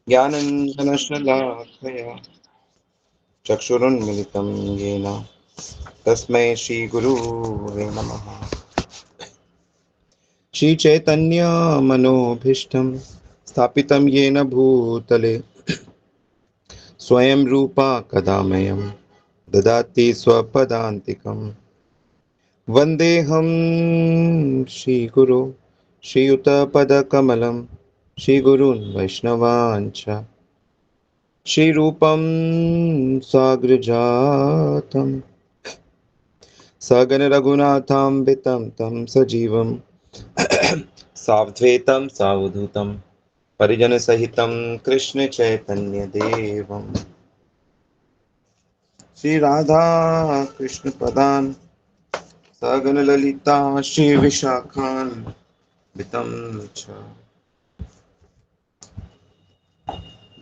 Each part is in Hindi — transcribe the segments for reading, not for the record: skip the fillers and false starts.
ज्ञानञ्जनशलाकया चक्षुरुन्मिलितं येन तस्मै श्रीगुरुवे नमः। श्रीचैतन्यमनोभीष्टं स्थापितं येन भूतले स्वयं रूपा कदा मह्यं ददाति स्वपदान्तिकं। वन्देऽहं श्रीगुरो श्रीयुतपदकमलं श्रीगुरून् वैष्णवांश्च श्रीरूपं साग्रजातं सगणरघुनाथान्वितं तं सजीवं साद्वैतं सावधूतं परिजनसहितं कृष्णचैतन्यदेवं श्रीराधा कृष्णपदान् सगणललिता श्रीविशाखान्वितं च।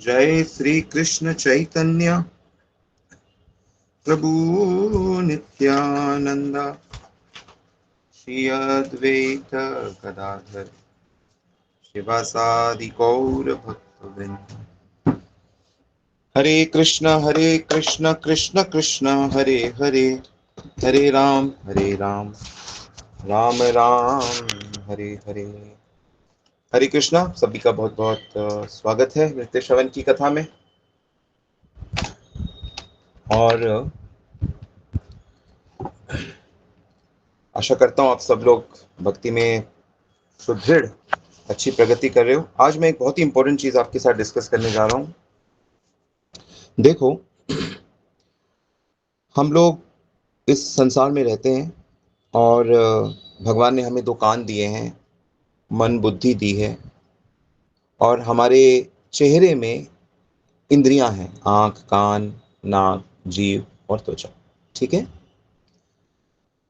जय श्री कृष्ण चैतन्य प्रभु नित्यानंद श्री अद्वैत गदाधर शिवासादि गौर भक्तवृंद। हरे कृष्ण कृष्ण कृष्ण हरे हरे, हरे राम राम राम हरे हरे। हरे कृष्णा, सभी का बहुत बहुत स्वागत है नृत्य श्रवण की कथा में। और आशा करता हूँ आप सब लोग भक्ति में सुदृढ़ अच्छी प्रगति कर रहे हो। आज मैं एक बहुत ही इंपॉर्टेंट चीज आपके साथ डिस्कस करने जा रहा हूँ। देखो, हम लोग इस संसार में रहते हैं और भगवान ने हमें दो कान दिए हैं, मन बुद्धि दी है, और हमारे चेहरे में इंद्रियां हैं, आंख कान नाक जीभ और त्वचा। ठीक है,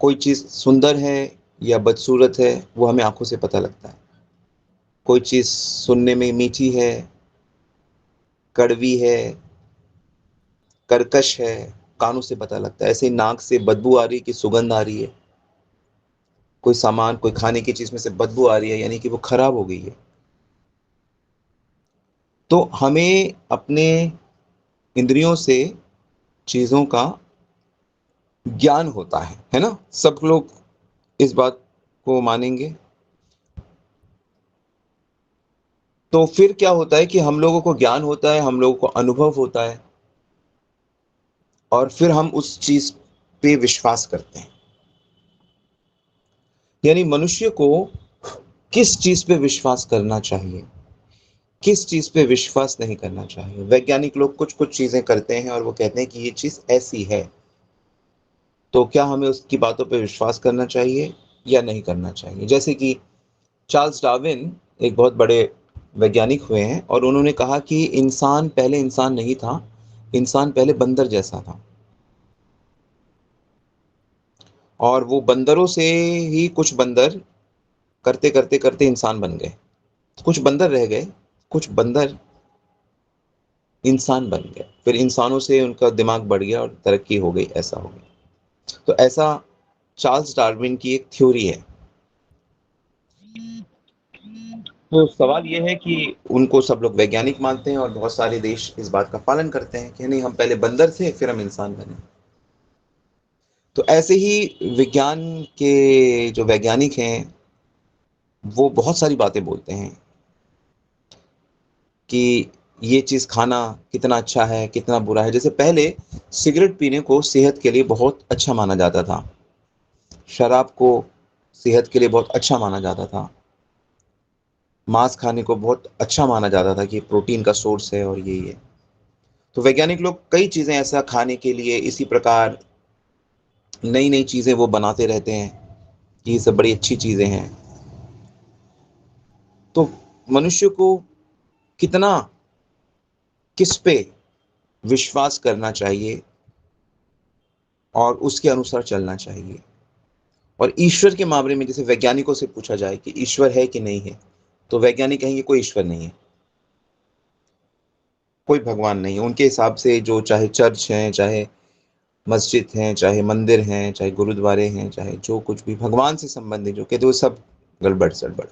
कोई चीज सुंदर है या बदसूरत है वो हमें आंखों से पता लगता है। कोई चीज सुनने में मीठी है, कड़वी है, कर्कश है, कानों से पता लगता है। ऐसे ही नाक से बदबू आ रही है कि सुगंध आ रही है। कोई सामान, कोई खाने की चीज में से बदबू आ रही है यानी कि वो खराब हो गई है। तो हमें अपने इंद्रियों से चीजों का ज्ञान होता है ना। सब लोग इस बात को मानेंगे। तो फिर क्या होता है कि हम लोगों को ज्ञान होता है, हम लोगों को अनुभव होता है, और फिर हम उस चीज पे विश्वास करते हैं। यानी मनुष्य को किस चीज पे विश्वास करना चाहिए, किस चीज पे विश्वास नहीं करना चाहिए। वैज्ञानिक लोग कुछ कुछ चीजें करते हैं और वो कहते हैं कि ये चीज ऐसी है, तो क्या हमें उसकी बातों पे विश्वास करना चाहिए या नहीं करना चाहिए। जैसे कि चार्ल्स डार्विन एक बहुत बड़े वैज्ञानिक हुए हैं, और उन्होंने कहा कि इंसान पहले इंसान नहीं था, इंसान पहले बंदर जैसा था, और वो बंदरों से ही कुछ बंदर करते करते करते इंसान बन गए। कुछ बंदर रह गए, कुछ बंदर इंसान बन गए, फिर इंसानों से उनका दिमाग बढ़ गया और तरक्की हो गई, ऐसा हो गया। तो ऐसा चार्ल्स डार्विन की एक थ्योरी है। तो सवाल ये है कि उनको सब लोग वैज्ञानिक मानते हैं और बहुत सारे देश इस बात का पालन करते हैं कि नहीं, हम पहले बंदर थे फिर हम इंसान बने। तो ऐसे ही विज्ञान के जो वैज्ञानिक हैं वो बहुत सारी बातें बोलते हैं कि ये चीज़ खाना कितना अच्छा है कितना बुरा है। जैसे पहले सिगरेट पीने को सेहत के लिए बहुत अच्छा माना जाता था, शराब को सेहत के लिए बहुत अच्छा माना जाता था, मांस खाने को बहुत अच्छा माना जाता था कि प्रोटीन का सोर्स है और यही है। तो वैज्ञानिक लोग कई चीज़ें ऐसा खाने के लिए इसी प्रकार नई नई चीज़ें वो बनाते रहते हैं कि ये सब बड़ी अच्छी चीज़ें हैं। तो मनुष्य को कितना किस पे विश्वास करना चाहिए और उसके अनुसार चलना चाहिए। और ईश्वर के मामले में जैसे वैज्ञानिकों से पूछा जाए कि ईश्वर है कि नहीं है, तो वैज्ञानिक कहेंगे कोई ईश्वर नहीं है, कोई भगवान नहीं है। उनके हिसाब से जो चाहे चर्च हैं, चाहे मस्जिद हैं, चाहे मंदिर हैं, चाहे गुरुद्वारे हैं, चाहे जो कुछ भी भगवान से संबंधित जो कहते वो सब गड़बड़ सड़बड़।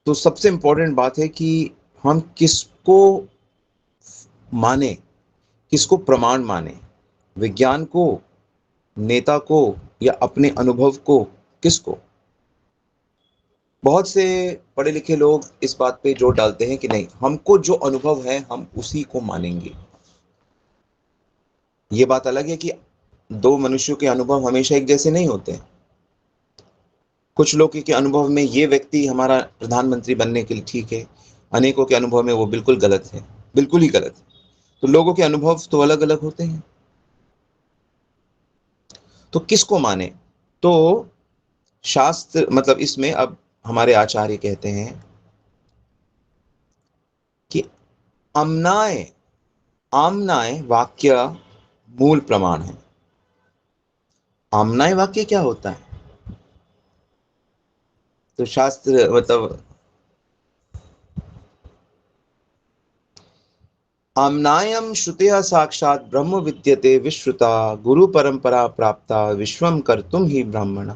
तो सबसे इंपॉर्टेंट बात है कि हम किसको माने, किसको प्रमाण माने, विज्ञान को, नेता को, या अपने अनुभव को, किसको? बहुत से पढ़े लिखे लोग इस बात पे जोर डालते हैं कि नहीं, हमको जो अनुभव है हम उसी को मानेंगे। ये बात अलग है कि दो मनुष्यों के अनुभव हमेशा एक जैसे नहीं होते। कुछ लोग के अनुभव में ये व्यक्ति हमारा प्रधानमंत्री बनने के लिए ठीक है, अनेकों के अनुभव में वो बिल्कुल गलत है, बिल्कुल ही गलत है। तो लोगों के अनुभव तो अलग अलग होते हैं। तो किसको माने? तो शास्त्र मतलब इसमें अब हमारे आचार्य कहते हैं कि आमनाय आमनाय वाक्य मूल प्रमाण है। आमनाय वाक्य क्या होता है? तो शास्त्र मतलब आम्नायं श्रुतया साक्षात् ब्रह्म विद्यते विश्रुता गुरु परंपरा प्राप्ता विश्वम कर्तुम ही ब्राह्मण।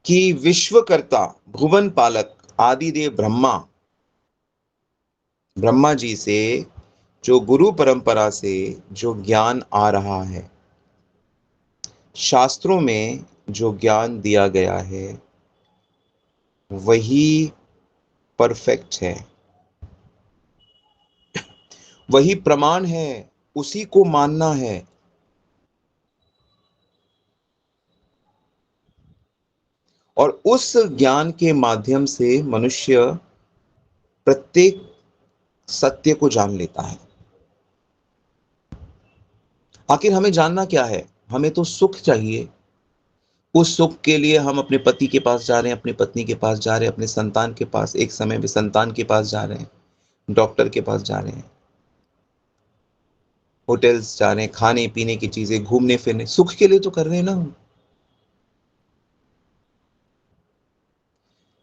कि विश्वकर्ता, भुवन पालक, आदिदेव ब्रह्मा, ब्रह्मा जी से जो गुरु परंपरा से जो ज्ञान आ रहा है, शास्त्रों में जो ज्ञान दिया गया है, वही परफेक्ट है, वही प्रमाण है, उसी को मानना है। और उस ज्ञान के माध्यम से मनुष्य प्रत्येक सत्य को जान लेता है। आखिर हमें जानना क्या है? हमें तो सुख चाहिए। उस सुख के लिए हम अपने पति के पास जा रहे हैं, अपनी पत्नी के पास जा रहे हैं, अपने संतान के पास, एक समय में संतान के पास जा रहे हैं, डॉक्टर के पास जा रहे हैं, होटल्स जा रहे हैं, खाने पीने की चीजें, घूमने फिरने, सुख के लिए तो कर रहे हैं ना हम।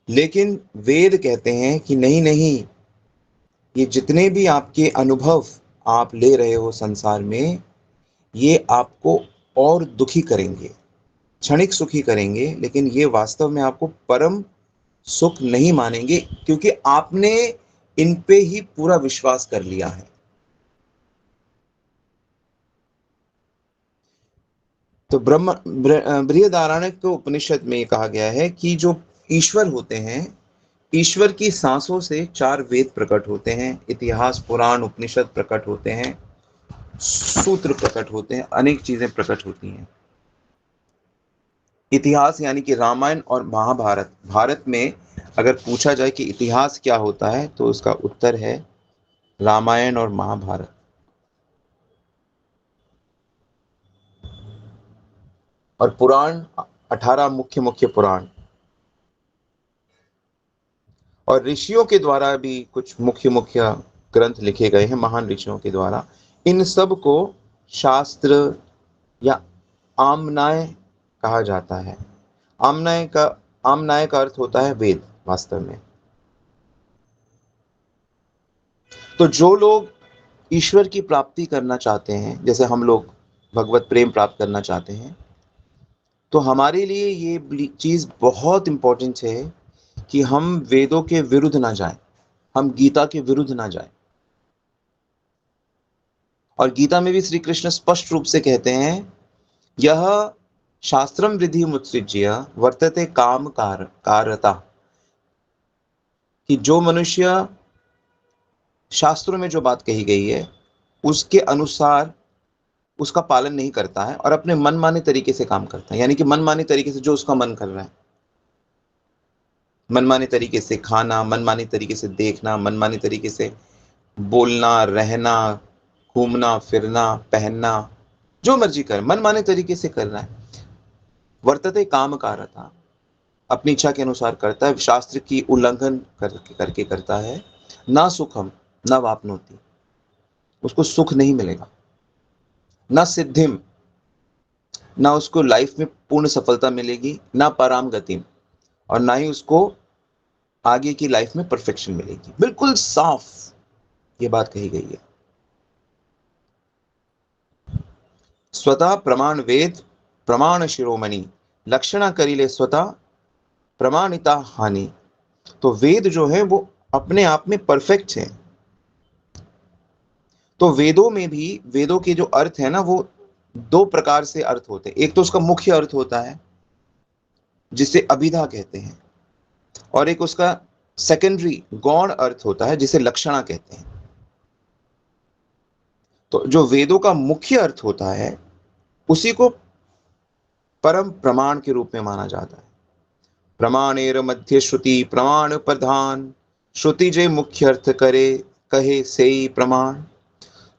लेकिन वेद कहते हैं कि नहीं नहीं, ये जितने भी आपके अनुभव आप ले रहे हो संसार में, ये आपको और दुखी करेंगे, क्षणिक सुखी करेंगे, लेकिन ये वास्तव में आपको परम सुख नहीं मानेंगे, क्योंकि आपने इन पे ही पूरा विश्वास कर लिया है। तो बृहदारण्यक उपनिषद में ये कहा गया है कि जो ईश्वर होते हैं, ईश्वर की सांसों से चार वेद प्रकट होते हैं, इतिहास, पुराण, उपनिषद प्रकट होते हैं, सूत्र प्रकट होते हैं, अनेक चीजें प्रकट होती हैं। इतिहास यानी कि रामायण और महाभारत। भारत में अगर पूछा जाए कि इतिहास क्या होता है, तो उसका उत्तर है रामायण और महाभारत। और पुराण, 18 मुख्य मुख्य पुराण, और ऋषियों के द्वारा भी कुछ मुख्य मुख्य ग्रंथ लिखे गए हैं, महान ऋषियों के द्वारा। इन सब को शास्त्र या आमनाय कहा जाता है। आमनाय का आमनाय का अर्थ होता है वेद वास्तव में। तो जो लोग ईश्वर की प्राप्ति करना चाहते हैं, जैसे हम लोग भगवत प्रेम प्राप्त करना चाहते हैं, तो हमारे लिए ये चीज बहुत इंपॉर्टेंट है कि हम वेदों के विरुद्ध ना जाएं, हम गीता के विरुद्ध ना जाएं। और गीता में भी श्री कृष्ण स्पष्ट रूप से कहते हैं, यह शास्त्रम विधि मुत्सृज्य वर्तते काम कारता। कि जो मनुष्य शास्त्रों में जो बात कही गई है उसके अनुसार उसका पालन नहीं करता है और अपने मनमाने तरीके से काम करता है, यानी कि मनमाने तरीके से जो उसका मन कर रहा है, मनमाने तरीके से खाना, मनमाने तरीके से देखना, मनमाने तरीके से बोलना, रहना, घूमना फिरना, पहनना, जो मर्जी कर, मनमाने तरीके से कर रहा है। वर्तते काम कारता, अपनी इच्छा के अनुसार करता है, शास्त्र की उल्लंघन करके करता है। ना सुखम न वापनोति, उसको सुख नहीं मिलेगा। ना सिद्धिम, ना उसको लाइफ में पूर्ण सफलता मिलेगी, ना पराम गतिम, और ना ही उसको आगे की लाइफ में परफेक्शन मिलेगी। बिल्कुल साफ ये बात कही गई है। स्वतः प्रमाण वेद प्रमाण शिरोमणि लक्षणा करिले स्वतः प्रमाणिता हानि। तो वेद जो है वो अपने आप में परफेक्ट है। तो वेदों में भी, वेदों के जो अर्थ है ना, वो दो प्रकार से अर्थ होते हैं। एक तो उसका मुख्य अर्थ होता है जिसे अभिधा कहते हैं, और एक उसका सेकेंडरी गौण अर्थ होता है जिसे लक्षणा कहते हैं। तो जो वेदों का मुख्य अर्थ होता है उसी को परम प्रमाण के रूप में माना जाता है। प्रमाणेर मध्य श्रुति प्रमाण प्रधान, श्रुति जे मुख्य अर्थ करे कहे से प्रमाण।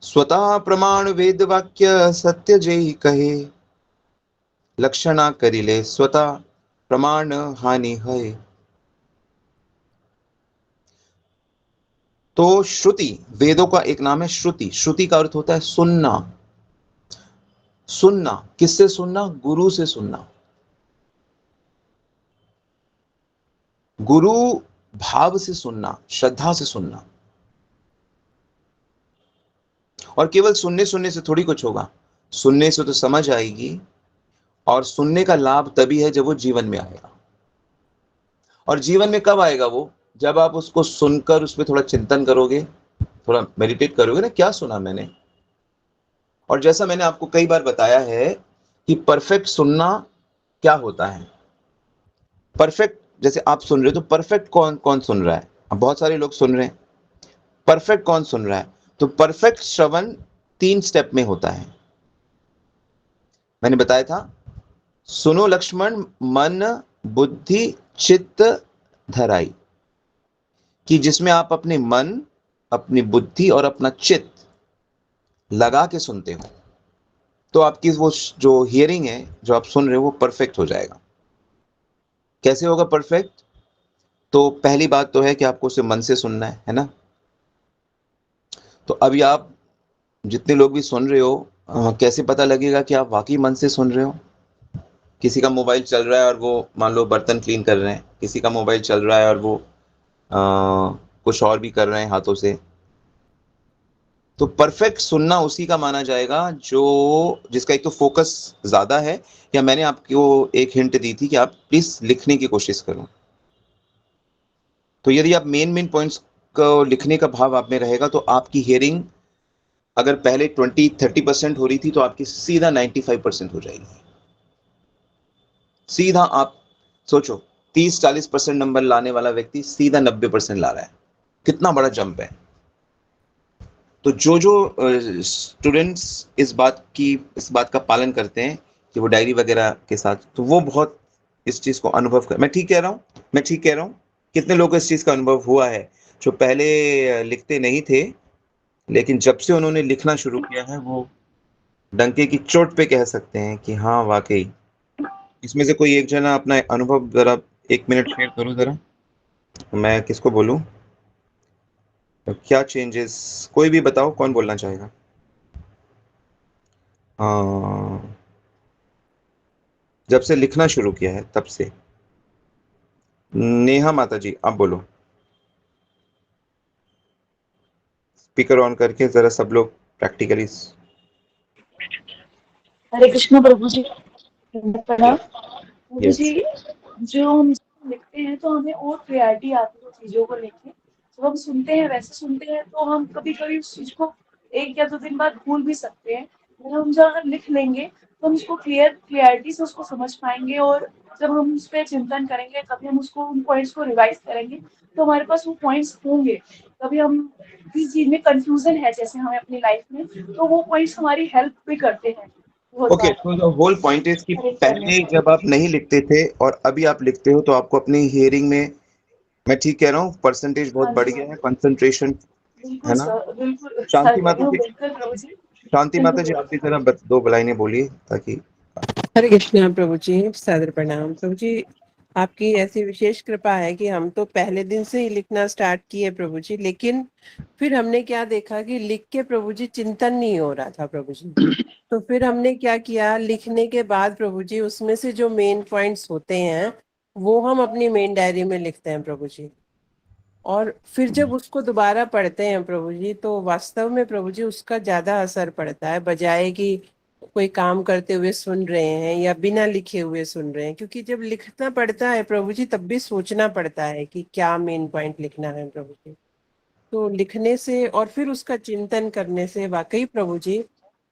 स्वतः प्रमाण वेद वाक्य सत्य जे कहे, लक्षणा करिले स्वतः प्रमाण हानि है। तो श्रुति, वेदों का एक नाम है श्रुति। श्रुति का अर्थ होता है सुनना। सुनना किससे सुनना? गुरु से सुनना। गुरु भाव से सुनना, श्रद्धा से सुनना। और केवल सुनने सुनने से थोड़ी कुछ होगा। सुनने से तो समझ आएगी, और सुनने का लाभ तभी है जब वो जीवन में आएगा। और जीवन में कब आएगा वो? जब आप उसको सुनकर उस पर थोड़ा चिंतन करोगे, थोड़ा मेडिटेट करोगे ना, क्या सुना मैंने। और जैसा मैंने आपको कई बार बताया है कि परफेक्ट सुनना क्या होता है। परफेक्ट, जैसे आप सुन रहे हो, तो परफेक्ट कौन कौन सुन रहा है? अब बहुत सारे लोग सुन रहे हैं, परफेक्ट कौन सुन रहा है? तो परफेक्ट श्रवण 3 स्टेप में होता है। मैंने बताया था, सुनो लक्ष्मण मन बुद्धि चित्त धराई, कि जिसमें आप अपने मन, अपनी बुद्धि और अपना चित्त लगा के सुनते हो, तो आपकी वो जो हियरिंग है, जो आप सुन रहे हो, वो परफेक्ट हो जाएगा। कैसे होगा परफेक्ट? तो पहली बात तो है कि आपको उसे मन से सुनना है ना। तो अभी आप जितने लोग भी सुन रहे हो, कैसे पता लगेगा कि आप वाकई मन से सुन रहे हो? किसी का मोबाइल चल रहा है और वो मान लो बर्तन क्लीन कर रहे हैं, किसी का मोबाइल चल रहा है और वो कुछ और भी कर रहे हैं हाथों से। तो परफेक्ट सुनना उसी का माना जाएगा जो, जिसका एक तो फोकस ज्यादा है, या मैंने आपको एक हिंट दी थी कि आप प्लीज लिखने की कोशिश करो। तो यदि आप मेन मेन पॉइंट्स को लिखने का भाव आप में रहेगा, तो आपकी हियरिंग अगर पहले 20-30% हो रही थी, तो आपकी सीधा 95% हो जाएगी। सीधा आप सोचो, 30-40% नंबर लाने वाला व्यक्ति सीधा 90% ला रहा है। कितना बड़ा जंप है। तो जो जो स्टूडेंट्स इस बात का पालन करते हैं कि वो डायरी वगैरह के साथ, तो वो बहुत इस चीज को अनुभव कर, मैं ठीक कह रहा हूँ? मैं ठीक कह रहा हूँ? कितने लोगों को इस चीज का अनुभव हुआ है, जो पहले लिखते नहीं थे, लेकिन जब से उन्होंने लिखना शुरू किया है, वो डंके की चोट पे कह सकते हैं कि हाँ वाकई। इसमें से कोई एक जना अपना अनुभव जरा 1 मिनट शेयर करो जरा। मैं किसको बोलूं? तो क्या चेंजेस, कोई भी बताओ, कौन बोलना चाहेगा? हाँ, जब से लिखना शुरू किया है तब से। नेहा माता जी, आप बोलो। स्पीकर ऑन करके जरा सब लोग प्रैक्टिकली। हरे कृष्ण प्रभु जी। प्रणाम प्रभु यस। जी। जो हम लिखते हैं तो हमें और क्लियरिटी आती है चीजों को लेके। जब हम सुनते हैं वैसे सुनते हैं तो हम कभी कभी उस चीज को 1 या 2 दिन बाद भूल भी सकते हैं। अगर हम जब अगर लिख लेंगे तो हम उसको क्लियरिटी से उसको समझ पाएंगे, और जब हम उस पर चिंतन करेंगे, कभी हम उसको उन पॉइंट्स को रिवाइज करेंगे तो हमारे पास वो पॉइंट्स होंगे। कभी हम किसी चीज में कंफ्यूजन है जैसे हमें अपनी लाइफ में, तो वो पॉइंट्स हमारी हेल्प भी करते हैं बहुत ओके, बार। तो द होल पॉइंट इज कि हरे पहले कृष्ण। जब आप नहीं लिखते थे और अभी आप लिखते हो, तो आपको अपनी हियरिंग में, मैं ठीक कह रहा हूँ, परसेंटेज बहुत हाँ बढ़ जी, गया है, कंसंट्रेशन, बिल्कुल है ना? सर, बिल्कुल सर शांति कह रही माता हूँ, जी, बिल्कुल प्रभु जी। शांति बिल्कुल माता जी, प्रभु आप भी जी। जरा दो लाइनें बोलिए ताकि। हरे कृष्णा प्रभु जी, सादर प्रणाम प्रभु जी। आपकी ऐसी विशेष कृपा है कि हम तो पहले दिन से ही लिखना स्टार्ट किए प्रभु जी, लेकिन फिर हमने क्या देखा कि लिख के प्रभु जी चिंतन नहीं हो रहा था प्रभु जी। तो फिर हमने क्या किया, लिखने के बाद प्रभु जी उसमें से जो मेन पॉइंट्स होते हैं वो हम अपनी मेन डायरी में लिखते हैं प्रभु जी। और फिर जब उसको दोबारा पढ़ते हैं प्रभु जी, तो वास्तव में प्रभु जी उसका ज्यादा असर पड़ता है, बजाय कि कोई काम करते हुए सुन रहे हैं या बिना लिखे हुए सुन रहे हैं, क्योंकि जब लिखना पड़ता है प्रभु जी तब भी सोचना पड़ता है कि क्या मेन पॉइंट लिखना है प्रभु जी। तो लिखने से और फिर उसका चिंतन करने से वाकई प्रभु जी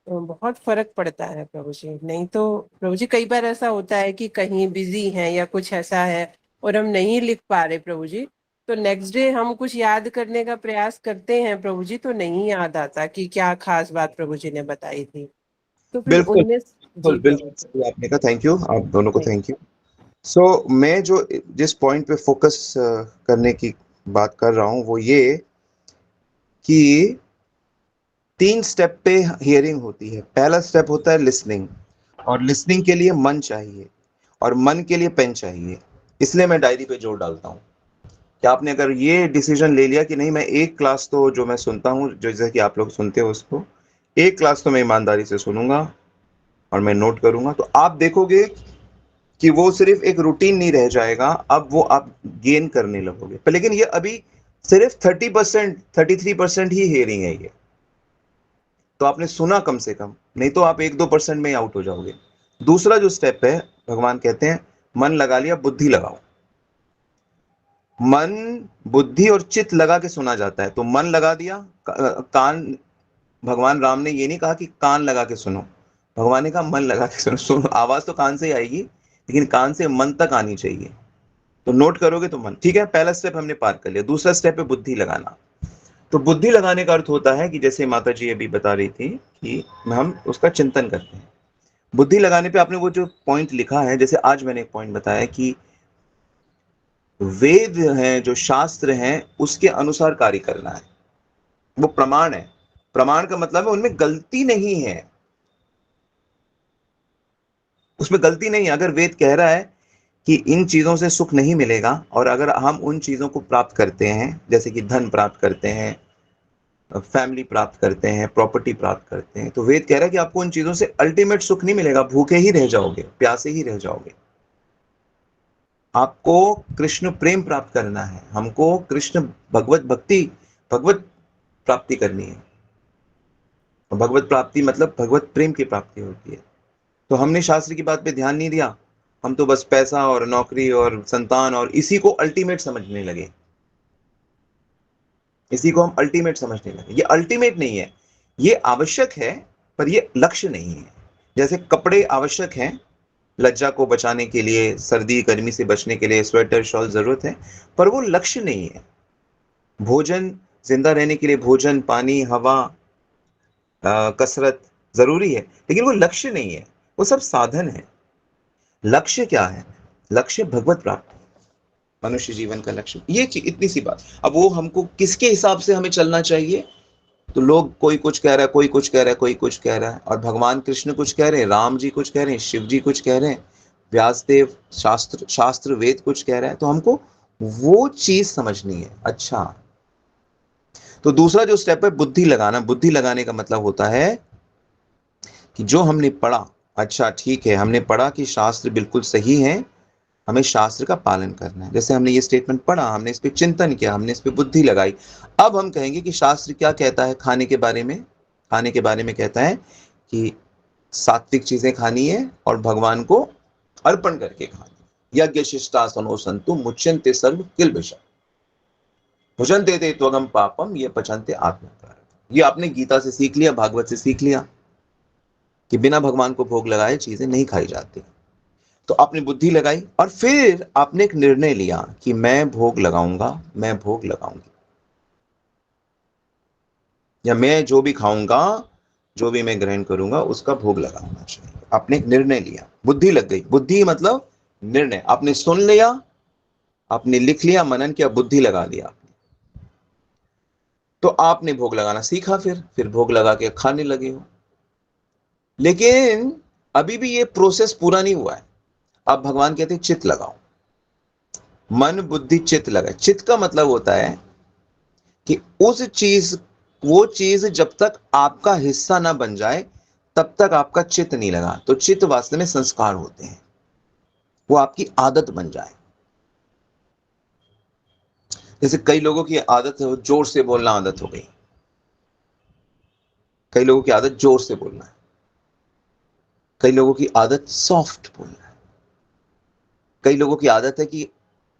बहुत फर्क पड़ता है प्रभु जी। नहीं तो प्रभु जी कई बार ऐसा होता है कि कहीं बिजी हैं या कुछ ऐसा है और हम नहीं लिख पा रहे प्रभु जी, तो नेक्स्ट डे हम कुछ याद करने का प्रयास करते हैं प्रभु जी, तो नहीं याद आता कि क्या खास बात प्रभु जी ने बताई थी। तो फिर बिल्कुल उनमें जी बिल्कुल प्रभु बिल्कुल जी। सही आपने कहा, थैंक यू, आप दोनों को थैंक थैंक यू। सो मैं जो जिस पॉइंट पे फोकस करने की बात कर रहा हूँ वो ये कि 3 स्टेप पे हियरिंग होती है। पहला स्टेप होता है लिसनिंग, और लिसनिंग के लिए मन चाहिए और मन के लिए पेन चाहिए। इसलिए मैं डायरी पे जोर डालता हूँ कि आपने अगर ये डिसीजन ले लिया कि नहीं, मैं एक क्लास तो जो मैं सुनता हूँ, जो जैसे कि आप लोग सुनते हो उसको, एक क्लास तो मैं ईमानदारी से सुनूंगा और मैं नोट करूंगा, तो आप देखोगे कि वो सिर्फ एक रूटीन नहीं रह जाएगा, अब वो आप गेन करने लगोगे। पर लेकिन ये अभी सिर्फ 30%, 33% ही हियरिंग है ये। तो आपने सुना कम से कम, नहीं तो आप 1-2% में ही आउट हो जाओगे। दूसरा जो स्टेप है, भगवान कहते हैं मन लगा लिया, बुद्धि लगाओ। मन, बुद्धि और चित्त लगा के सुना जाता है। तो मन लगा दिया, कान, भगवान राम ने ये नहीं कहा कि कान लगा के सुनो, भगवान ने कहा मन लगा के सुनो। आवाज तो कान से ही आएगी, लेकिन कान से मन तक आनी चाहिए। तो नोट करोगे तो मन, ठीक है, पहला स्टेप हमने पार कर लिया। दूसरा स्टेप है बुद्धि लगाना। तो बुद्धि लगाने का अर्थ होता है कि जैसे माता जी अभी बता रही थी कि हम उसका चिंतन करते हैं। बुद्धि लगाने पे आपने वो जो पॉइंट लिखा है, जैसे आज मैंने एक पॉइंट बताया कि वेद हैं, जो शास्त्र हैं, उसके अनुसार कार्य करना है। वो प्रमाण है। प्रमाण का मतलब है उनमें गलती नहीं है, उसमें गलती नहीं है। अगर वेद कह रहा है कि इन चीजों से सुख नहीं मिलेगा, और अगर हम उन चीजों को प्राप्त करते हैं, जैसे कि धन प्राप्त करते हैं, फैमिली प्राप्त करते हैं, प्रॉपर्टी प्राप्त करते हैं, तो वेद कह रहा है कि आपको उन चीजों से अल्टीमेट सुख नहीं मिलेगा, भूखे ही रह जाओगे, प्यासे ही रह जाओगे। आपको कृष्ण प्रेम प्राप्त करना है, हमको कृष्ण भगवत भक्ति, भगवत प्राप्ति करनी है। भगवत प्राप्ति मतलब भगवत प्रेम की प्राप्ति होती है। तो हमने शास्त्र की बात पे ध्यान नहीं दिया, हम तो बस पैसा और नौकरी और संतान और इसी को अल्टीमेट समझने लगे। इसी को हम अल्टीमेट समझने लगे। ये अल्टीमेट नहीं है, ये आवश्यक है, पर ये लक्ष्य नहीं है। जैसे कपड़े आवश्यक हैं लज्जा को बचाने के लिए, सर्दी गर्मी से बचने के लिए स्वेटर शॉल जरूरत है, पर वो लक्ष्य नहीं है। भोजन, जिंदा रहने के लिए भोजन, पानी, हवा, कसरत जरूरी है, लेकिन वो लक्ष्य नहीं है, वो सब साधन है। लक्ष्य क्या है? लक्ष्य भगवत प्राप्ति, मनुष्य जीवन का लक्ष्य, ये इतनी सी बात। अब वो हमको किसके हिसाब से हमें चलना चाहिए? तो लोग, कोई कुछ कह रहा है, कोई कुछ कह रहा है, कोई कुछ कह रहा है, और भगवान कृष्ण कुछ कह रहे हैं, राम जी कुछ कह रहे हैं, शिव जी कुछ कह रहे हैं, व्यासदेव, शास्त्र वेद कुछ कह रहा है, तो हमको वो चीज समझनी है। अच्छा, तो दूसरा जो स्टेप है बुद्धि लगाना। बुद्धि लगाने का मतलब होता है कि जो हमने पढ़ा, अच्छा ठीक है, हमने पढ़ा कि शास्त्र बिल्कुल सही है, हमें शास्त्र का पालन करना है। जैसे हमने ये स्टेटमेंट पढ़ा, हमने इस पे चिंतन किया, हमने इस पे बुद्धि लगाई। अब हम कहेंगे कि शास्त्र क्या कहता है खाने के बारे में। खाने के बारे में कहता है कि सात्विक चीजें खानी है और भगवान को अर्पण करके खानी। यज्ञ शिष्टासनो संतु मुच्यन्ते सर्व किल्बिषम्, भुजन्ते ते त्वगम पापम ये पचन्ते आत्मकारम्। ये आपने गीता से सीख लिया, भागवत से सीख लिया कि बिना भगवान को भोग लगाए चीजें नहीं खाई जाती। तो आपने बुद्धि लगाई और फिर आपने एक निर्णय लिया कि मैं भोग लगाऊंगा, मैं भोग लगाऊंगी, या मैं जो भी खाऊंगा, जो भी मैं ग्रहण करूंगा उसका भोग लगाना चाहिए। आपने एक निर्णय लिया, बुद्धि लग गई। बुद्धि मतलब निर्णय। आपने सुन लिया, आपने लिख लिया, मनन किया, बुद्धि लगा लिया आपने। तो आपने भोग लगाना सीखा, फिर भोग लगा के खाने लगे हो। लेकिन अभी भी ये प्रोसेस पूरा नहीं हुआ है। अब भगवान कहते हैं चित्त लगाओ। मन बुद्धि चित्त लगाए। चित्त का मतलब होता है कि उस चीज, वो चीज जब तक आपका हिस्सा ना बन जाए तब तक आपका चित्त नहीं लगा। तो चित्त वास्तव में संस्कार होते हैं, वो आपकी आदत बन जाए। जैसे कई लोगों की आदत है जोर से बोलना, आदत हो गई। कई लोगों की आदत जोर से बोलना है, कई लोगों की आदत सॉफ्ट बोलना है, कई लोगों की आदत है कि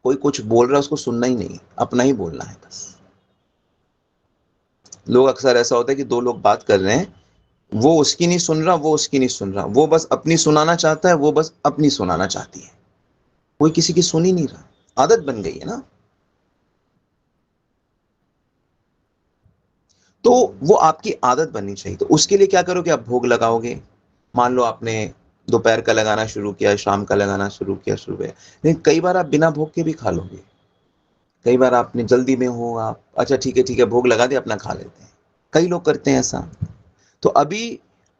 कोई कुछ बोल रहा है उसको सुनना ही नहीं, अपना ही बोलना है बस। लोग अक्सर ऐसा होता है कि दो लोग बात कर रहे हैं, वो उसकी नहीं सुन रहा, वो उसकी नहीं सुन रहा, वो बस अपनी सुनाना चाहता है, वो बस अपनी सुनाना चाहती है, कोई किसी की सुन ही नहीं रहा। आदत बन गई है ना। तो वो आपकी आदत बननी चाहिए। तो उसके लिए क्या करोगे, आप भोग लगाओगे। मान लो आपने दोपहर का लगाना शुरू किया, शाम का लगाना शुरू किया, लेकिन कई बार आप बिना भोग के भी खा लोगे। कई बार आपने जल्दी में हो, आप अच्छा ठीक है भोग लगा दे, अपना खा लेते हैं। कई लोग करते हैं ऐसा। तो अभी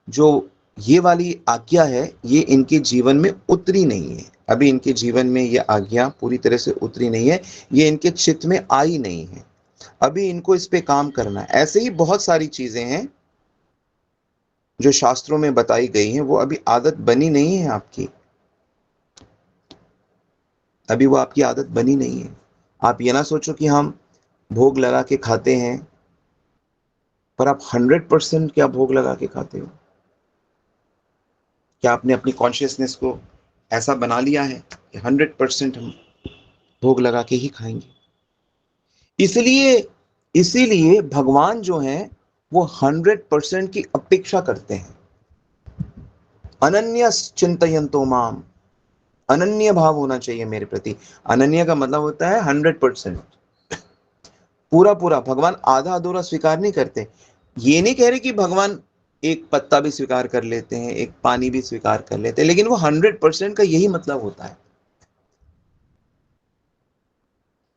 जो ये वाली आज्ञा है, ये इनके जीवन में उतरी नहीं है। अभी इनके जीवन में ये आज्ञा पूरी तरह से उतरी नहीं है, ये इनके चित्त में आई नहीं है। अभी इनको इस पे काम करना है। ऐसे ही बहुत सारी चीजें हैं जो शास्त्रों में बताई गई हैं, वो अभी आदत बनी नहीं है आपकी। अभी वो आपकी आदत बनी नहीं है। आप ये ना सोचो कि हम भोग लगा के खाते हैं, पर आप 100% क्या भोग लगा के खाते हो? क्या आपने अपनी कॉन्शियसनेस को ऐसा बना लिया है कि 100% हम भोग लगा के ही खाएंगे? इसलिए इसीलिए भगवान जो है वो 100% की अपेक्षा करते हैं। अनन्य चिंतयन्तो माम, अनन्य भाव होना चाहिए मेरे प्रति। अनन्य का मतलब होता है 100%, पूरा पूरा। भगवान आधा अधूरा स्वीकार नहीं करते। ये नहीं कह रहे कि भगवान एक पत्ता भी स्वीकार कर लेते हैं, एक पानी भी स्वीकार कर लेते हैं, लेकिन वो 100% का यही मतलब होता है,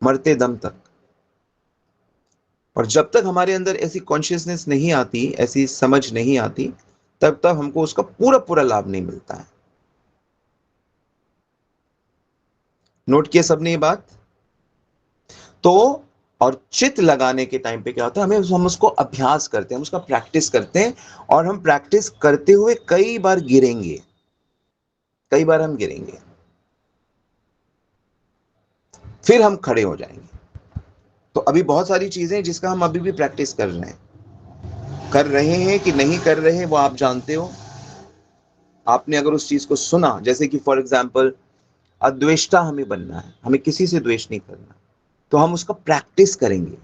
मरते दम तक। और जब तक हमारे अंदर ऐसी कॉन्शियसनेस नहीं आती, ऐसी समझ नहीं आती, तब तक हमको उसका पूरा पूरा लाभ नहीं मिलता है। नोट किया सबने ये बात? तो और चित लगाने के टाइम पे क्या होता है, हम उसको अभ्यास करते हैं, हम उसका प्रैक्टिस करते हैं, और हम प्रैक्टिस करते हुए कई बार गिरेंगे, कई बार हम गिरेंगे, फिर हम खड़े हो जाएंगे। तो अभी बहुत सारी चीजें जिसका हम अभी भी प्रैक्टिस कर रहे हैं कि नहीं कर रहे हैं, वो आप जानते हो। आपने अगर उस चीज को सुना, जैसे कि फॉर एग्जाम्पल अद्वेष्टा हमें बनना है, हमें किसी से द्वेष नहीं करना, तो हम उसका प्रैक्टिस करेंगे।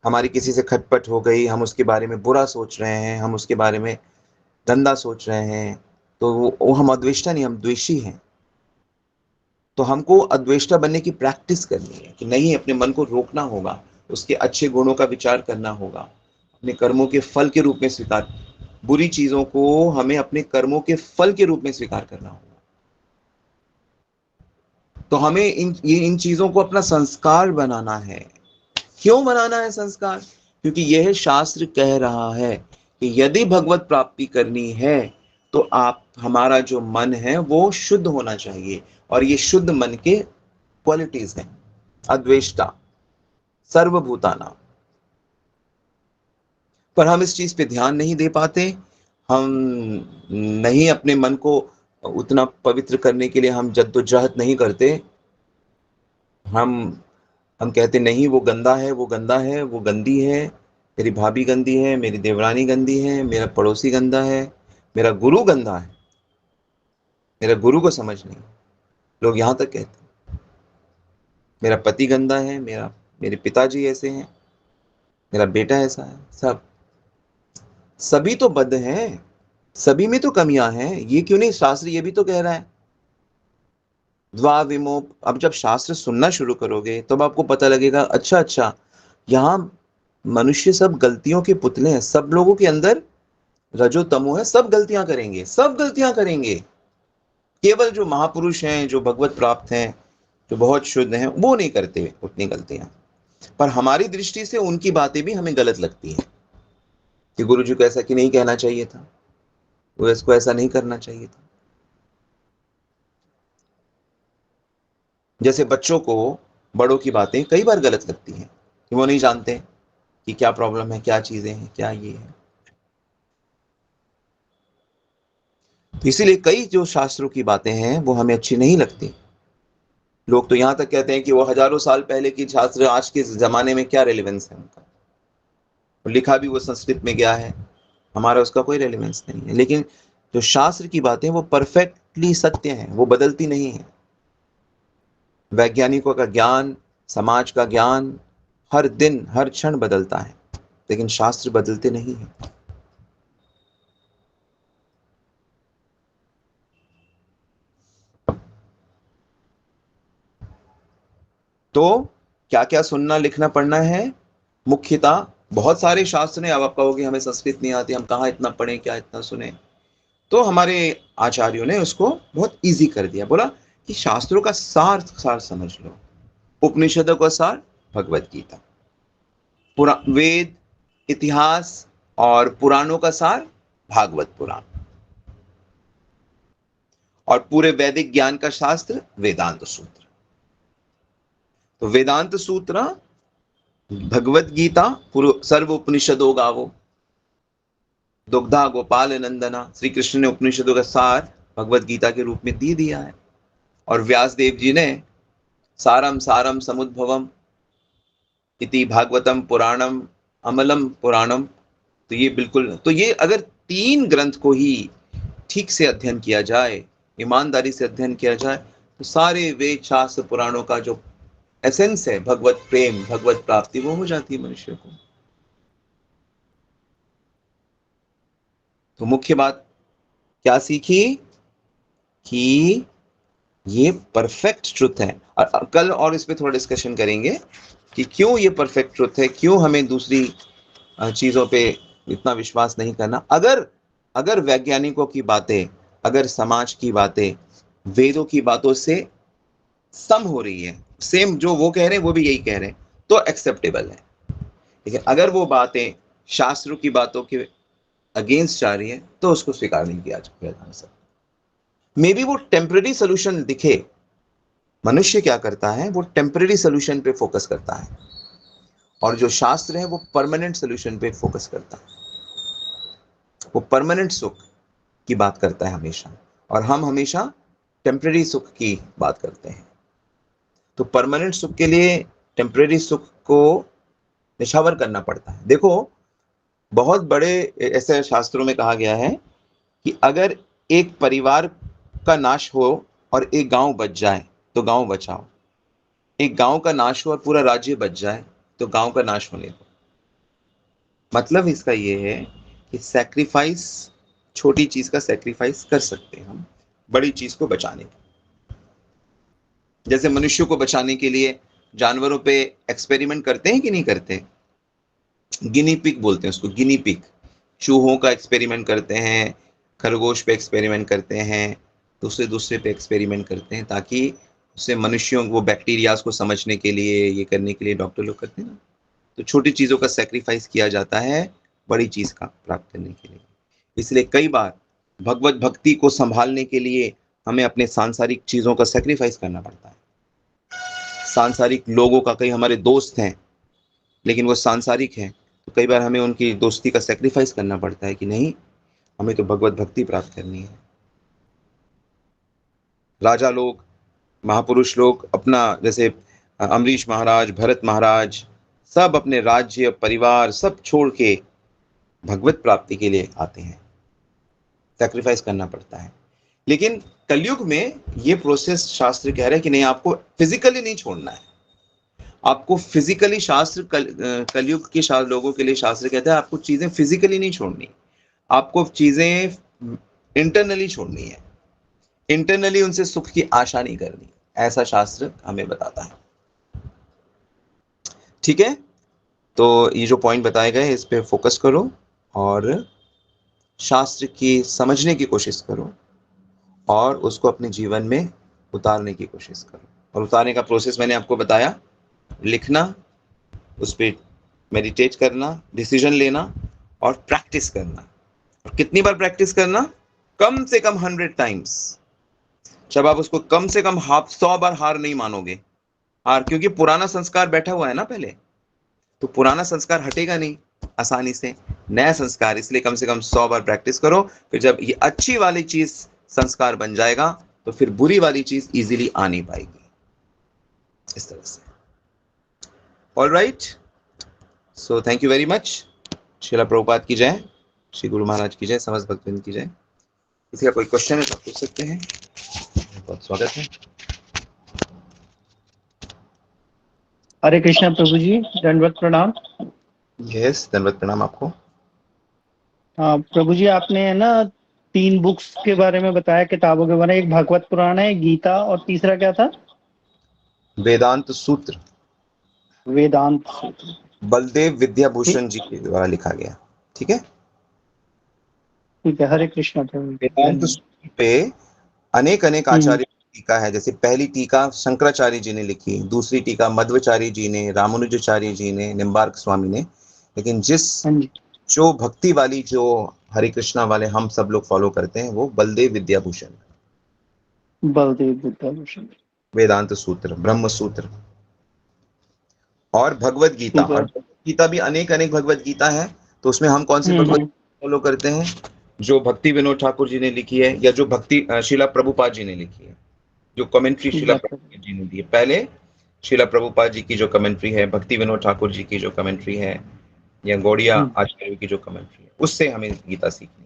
हमारी किसी से खटपट हो गई, हम उसके बारे में बुरा सोच रहे हैं, हम उसके बारे में गंदा सोच रहे हैं, तो वो हम अद्वेष्टा नहीं, हम द्वेषी हैं। तो हमको अद्वेष्टा बनने की प्रैक्टिस करनी है कि नहीं, अपने मन को रोकना होगा, उसके अच्छे गुणों का विचार करना होगा, अपने कर्मों के फल के रूप में स्वीकार, बुरी चीजों को हमें अपने कर्मों के फल के रूप में स्वीकार करना होगा। तो हमें इन चीजों को अपना संस्कार बनाना है। क्यों बनाना है संस्कार? क्योंकि यह शास्त्र कह रहा है कि यदि भगवत प्राप्ति करनी है तो आप, हमारा जो मन है वो शुद्ध होना चाहिए, और ये शुद्ध मन के क्वालिटीज हैं। अद्वेष्टा, सर्वभूताना। पर हम इस चीज पे ध्यान नहीं दे पाते। हम नहीं अपने मन को उतना पवित्र करने के लिए हम जद्दोजहद नहीं करते। हम हम कहते नहीं, वो गंदा है, वो गंदा है, वो गंदी है, मेरी भाभी गंदी है, मेरी देवरानी गंदी है, मेरा पड़ोसी गंदा है, मेरा गुरु गंदा है, मेरा गुरु को समझ नहीं। लोग यहां तक कहते हैं मेरा पति गंदा है, मेरे पिताजी ऐसे हैं, मेरा बेटा ऐसा है। सभी तो बद्ध हैं, सभी में तो कमियां हैं। ये क्यों नहीं, शास्त्र ये भी तो कह रहा है द्वा विमो। अब जब शास्त्र सुनना शुरू करोगे तब आपको पता लगेगा, अच्छा, यहाँ मनुष्य सब गलतियों के पुतले हैं, सब लोगों के अंदर रजो तमो है, सब गलतियां करेंगे, सब गलतियां करेंगे। केवल जो महापुरुष हैं, जो भगवत प्राप्त हैं, जो बहुत शुद्ध हैं, वो नहीं करते उतनी गलतियां। पर हमारी दृष्टि से उनकी बातें भी हमें गलत लगती हैं कि गुरु जी को ऐसा कि नहीं कहना चाहिए था, वो इसको ऐसा नहीं करना चाहिए था। जैसे बच्चों को बड़ों की बातें कई बार गलत लगती हैं कि वो नहीं जानते कि क्या प्रॉब्लम है, क्या चीजें हैं, क्या ये है। तो इसीलिए कई जो शास्त्रों की बातें हैं वो हमें अच्छी नहीं लगती। लोग तो यहां तक कहते हैं कि वो हजारों साल पहले की शास्त्र आज के जमाने में क्या रेलेवेंस है उनका। लिखा भी वो संस्कृत में गया है, हमारा उसका कोई रेलेवेंस नहीं है। लेकिन जो शास्त्र की बातें वो परफेक्टली सत्य हैं, वो बदलती नहीं है। वैज्ञानिकों का ज्ञान, समाज का ज्ञान हर दिन हर क्षण बदलता है, लेकिन शास्त्र बदलते नहीं हैं। तो क्या क्या सुनना लिखना पढ़ना है? मुख्यतः बहुत सारे शास्त्र हैं। अब आप कहोगे हमें संस्कृत नहीं आती, हम कहाँ इतना पढ़ें, क्या इतना सुने? तो हमारे आचार्यों ने उसको बहुत इजी कर दिया, बोला कि शास्त्रों का सार सार समझ लो। उपनिषदों का सार भगवत गीता, वेद, इतिहास और पुराणों का सार भागवत पुराण, और पूरे वैदिक ज्ञान का शास्त्र वेदांत सूत्र। तो वेदांत सूत्र भगवत गीता सर्व उपनिषदों गावो, दुग्धा गोपाल नंदना, श्री कृष्ण ने उपनिषदों का सार भगवत गीता के रूप में दे दिया है। और व्यास देव जी ने सारम सारम समुद्भवम इति भागवतम पुराणम अमलम पुराणम। तो ये बिल्कुल, तो ये अगर 3 ग्रंथ को ही ठीक से अध्ययन किया जाए, ईमानदारी से अध्ययन किया जाए, तो सारे वेद शास्त्र पुराणों का जो एसेंस है, भगवत प्रेम, भगवत प्राप्ति, वो हो जाती है मनुष्य को। तो मुख्य बात क्या सीखी कि ये परफेक्ट ट्रुथ है। और कल और इस पे थोड़ा डिस्कशन करेंगे कि क्यों ये परफेक्ट ट्रुथ है, क्यों हमें दूसरी चीजों पे इतना विश्वास नहीं करना। अगर वैज्ञानिकों की बातें, अगर समाज की बातें वेदों की बातों से सम हो रही है, सेम जो वो कह रहे हैं वो भी यही कह रहे हैं, तो एक्सेप्टेबल है। लेकिन अगर वो बातें शास्त्रों की बातों के अगेंस्ट जा रही है, तो उसको स्वीकार नहीं किया जा सकता। मे बी वो टेम्पररी सोल्यूशन दिखे। मनुष्य क्या करता है, वो टेम्पररी सोल्यूशन पे फोकस करता है, और जो शास्त्र है वो परमानेंट सोल्यूशन पे फोकस करता है। वो परमानेंट सुख की बात करता है हमेशा, और हम हमेशा टेम्पररी सुख की बात करते हैं। तो परमानेंट सुख के लिए टेम्पररी सुख को निछावर करना पड़ता है। देखो, बहुत बड़े ऐसे शास्त्रों में कहा गया है कि अगर एक परिवार का नाश हो और एक गांव बच जाए तो गांव बचाओ, एक गांव का नाश हो और पूरा राज्य बच जाए तो गांव का नाश होने दो। मतलब इसका ये है कि सैक्रिफाइस, छोटी चीज का सैक्रिफाइस कर सकते हैं हम बड़ी चीज को बचाने के। जैसे मनुष्य को बचाने के लिए जानवरों पे एक्सपेरिमेंट करते हैं कि नहीं करते? गिनी पिग बोलते हैं उसको, गिनी पिग। चूहों का एक्सपेरिमेंट करते हैं, खरगोश पे एक्सपेरिमेंट करते हैं, दूसरे दूसरे पे एक्सपेरिमेंट करते हैं, ताकि उससे मनुष्यों वो बैक्टीरियाज को समझने के लिए, ये करने के लिए डॉक्टर लोग करते हैं ना। तो छोटी चीजों का सेक्रीफाइस किया जाता है बड़ी चीज का प्राप्त करने के लिए। इसलिए कई बार भगवत भक्ति को संभालने के लिए हमें अपने सांसारिक चीजों का सेक्रीफाइस करना पड़ता है। सांसारिक लोगों का, कई हमारे दोस्त हैं लेकिन वो सांसारिक हैं, तो कई बार हमें उनकी दोस्ती का सेक्रीफाइस करना पड़ता है कि नहीं, हमें तो भगवत भक्ति प्राप्त करनी है। राजा लोग, महापुरुष लोग अपना, जैसे अम्बरीश महाराज, भरत महाराज, सब अपने राज्य परिवार सब छोड़ के भगवत प्राप्ति के लिए आते हैं, सेक्रीफाइस करना पड़ता है। लेकिन कलयुग में ये प्रोसेस शास्त्र कह रहा है कि नहीं, आपको फिजिकली नहीं छोड़ना है। आपको फिजिकली शास्त्र कलयुग के लोगों के लिए शास्त्र कहता है आपको चीजें फिजिकली नहीं छोड़नी, आपको चीजें इंटरनली छोड़नी है। इंटरनली उनसे सुख की आशा नहीं करनी, ऐसा शास्त्र हमें बताता है। ठीक है, तो ये जो पॉइंट बताए गए इस पे फोकस करो और शास्त्र की समझने की कोशिश करो और उसको अपने जीवन में उतारने की कोशिश करो। और उतारने का प्रोसेस मैंने आपको बताया, लिखना, उस पर मेडिटेट करना, डिसीजन लेना और प्रैक्टिस करना। और कितनी बार प्रैक्टिस करना? कम से कम 100 टाइम्स। जब आप उसको कम से कम 100 बार हार नहीं मानोगे, हार, क्योंकि पुराना संस्कार बैठा हुआ है ना पहले, तो पुराना संस्कार हटेगा नहीं आसानी से, नया संस्कार। इसलिए कम से कम 100 बार प्रैक्टिस करो। फिर जब ये अच्छी वाली चीज संस्कार बन जाएगा तो फिर बुरी वाली चीज इजीली आ नहीं पाएगी, इस तरह से। All right, so thank you very much. Srila Prabhupada की जय। श्री गुरु महाराज की जय, समस्त भक्तवृंद की जय। किसी का कोई क्वेश्चन है तो पूछ सकते हैं, बहुत स्वागत है। हरे कृष्णा प्रभु जी, दंडवत प्रणाम। यस, धन्यवाद, प्रणाम आपको। हाँ प्रभु जी, आपने है ना 3 बुक्स के बारे में बताया, किताबों के बारे में। एक भागवत पुराण है, गीता, और तीसरा क्या था? वेदांत सूत्र, वेदांत सूत्र। बलदेव विद्याभूषण जी के द्वारा लिखा गया। ठीक है, ठीक है, हरे कृष्णा प्रभु जी, वेदांत धन्यवाद। सूत्र पे अनेक आचार्य की टीका है। जैसे पहली टीका शंकराचार्य जी ने लिखी, दूसरी टीका मध्वाचार्य जी ने, रामानुजाचार्य जी ने, निम्बार्क स्वामी ने। लेकिन हाँ जी, जो भक्ति वाली, जो हरे कृष्णा वाले हम सब लोग फॉलो करते हैं, वो बलदेव विद्याभूषण, बलदेव विद्याभूषण। वेदांत सूत्र, ब्रह्म सूत्र और भगवत गीता। ठीक है। और भगवत गीता भी अनेक भगवत गीता है। तो उसमें हम कौन सी भगवत फॉलो करते हैं? जो भक्ति विनोद ठाकुर जी ने लिखी है, या जो भक्ति शिला प्रभुपाद जी ने लिखी है, जो कमेंट्री शिला प्रभुपाद जी ने दी है। पहले शिला प्रभुपाद जी की जो कमेंट्री है, भक्ति विनोद ठाकुर जी की जो कमेंट्री है, या गौड़िया आचार्य की जो कमेंट्री है, उससे हमें गीता सीखनी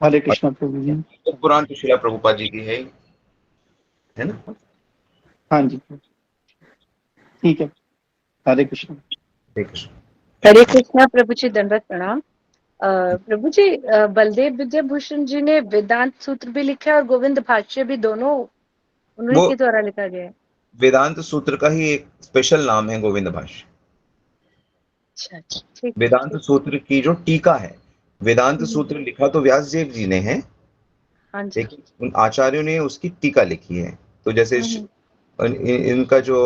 हरे कृष्णा प्रभु जी। है। पुराण तो शिला प्रभुपाद जी की है ना? हाँ जी, ठीक है, हरे कृष्णा। हरे कृष्ण। हरे कृष्णा प्रभु जी, दंडवत प्रणाम। प्रभु जी, बलदेव विद्याभूषण जी ने वेदांत सूत्र भी लिखा है और गोविंद भाष्य भी, दोनों उन्हीं के द्वारा लिखा गया है। वेदांत सूत्र का ही एक स्पेशल नाम है गोविंद भाष्य। अच्छा, ठीक। वेदांत सूत्र की जो टीका है, वेदांत सूत्र लिखा तो व्यास देव जी ने है, हाँ जी। लेकिन उन आचार्यों ने उसकी टीका लिखी है। तो जैसे इनका जो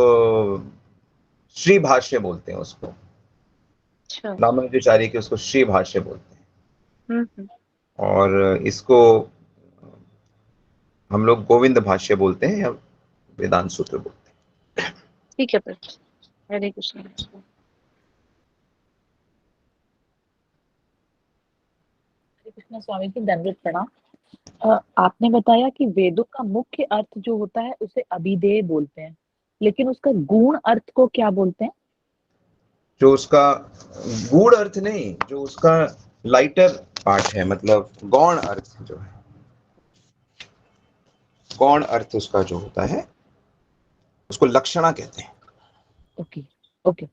श्री भाष्य बोलते हैं उसको, अच्छा। रामानुजाचार्य के उसको श्री भाष्य बोलते हैं, और इसको हम लोग गोविंद भाष्य बोलते हैं या वेदांत सूत्र बोलते हैं। ठीक है प्रभु जी, हरे कृष्णा। हरे कृष्णा स्वामी जी, दंडवत प्रणाम। आपने बताया कि वेदों का मुख्य अर्थ जो होता है उसे अभिधेय बोलते हैं, लेकिन उसका गूढ़ अर्थ को क्या बोलते हैं? जो उसका गूढ़ अर्थ नहीं, जो उसका लाइटर पार्ट है, मतलब गौण अर्थ जो है, गौण अर्थ उसका जो होता है, उसको लक्षणा कहते हैं। ओके ओके,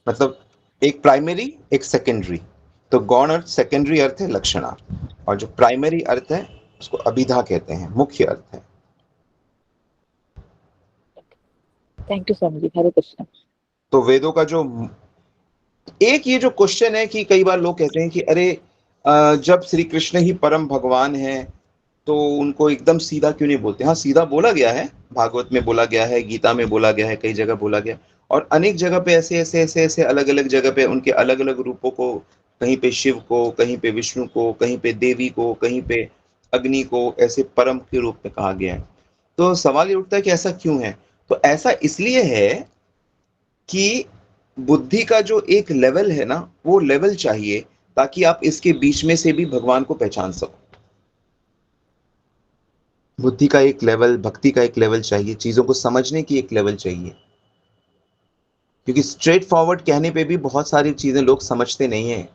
मतलब एक प्राइमरी, एक सेकेंडरी। तो गौण अर्थ सेकेंडरी अर्थ है लक्षणा, और जो प्राइमरी अर्थ है उसको अभिधा कहते हैं, मुख्य अर्थ है। थैंक यू स्वामी जी, हरे कृष्णा। तो वेदों का जो एक ये जो क्वेश्चन है कि कई बार लोग कहते हैं कि अरे जब श्री कृष्ण ही परम भगवान है तो उनको एकदम सीधा क्यों नहीं बोलते? हाँ, सीधा बोला गया है, भागवत में बोला गया है, गीता में बोला गया है, कई जगह बोला गया, और अनेक जगह पे ऐसे ऐसे ऐसे ऐसे अलग अलग जगह पे उनके अलग अलग रूपों को, कहीं पे शिव को, कहीं पे विष्णु को, कहीं पे देवी को, कहीं पे अग्नि को, ऐसे परम के रूप में कहा गया है। तो सवाल ये उठता है कि ऐसा क्यों है? तो ऐसा इसलिए है कि बुद्धि का जो एक लेवल है ना, वो लेवल चाहिए ताकि आप इसके बीच में से भी भगवान को पहचान सको। बुद्धि का एक लेवल, भक्ति का एक लेवल चाहिए, चीजों को समझने की एक लेवल चाहिए। क्योंकि स्ट्रेट फॉरवर्ड कहने पे भी बहुत सारी चीजें लोग समझते नहीं है,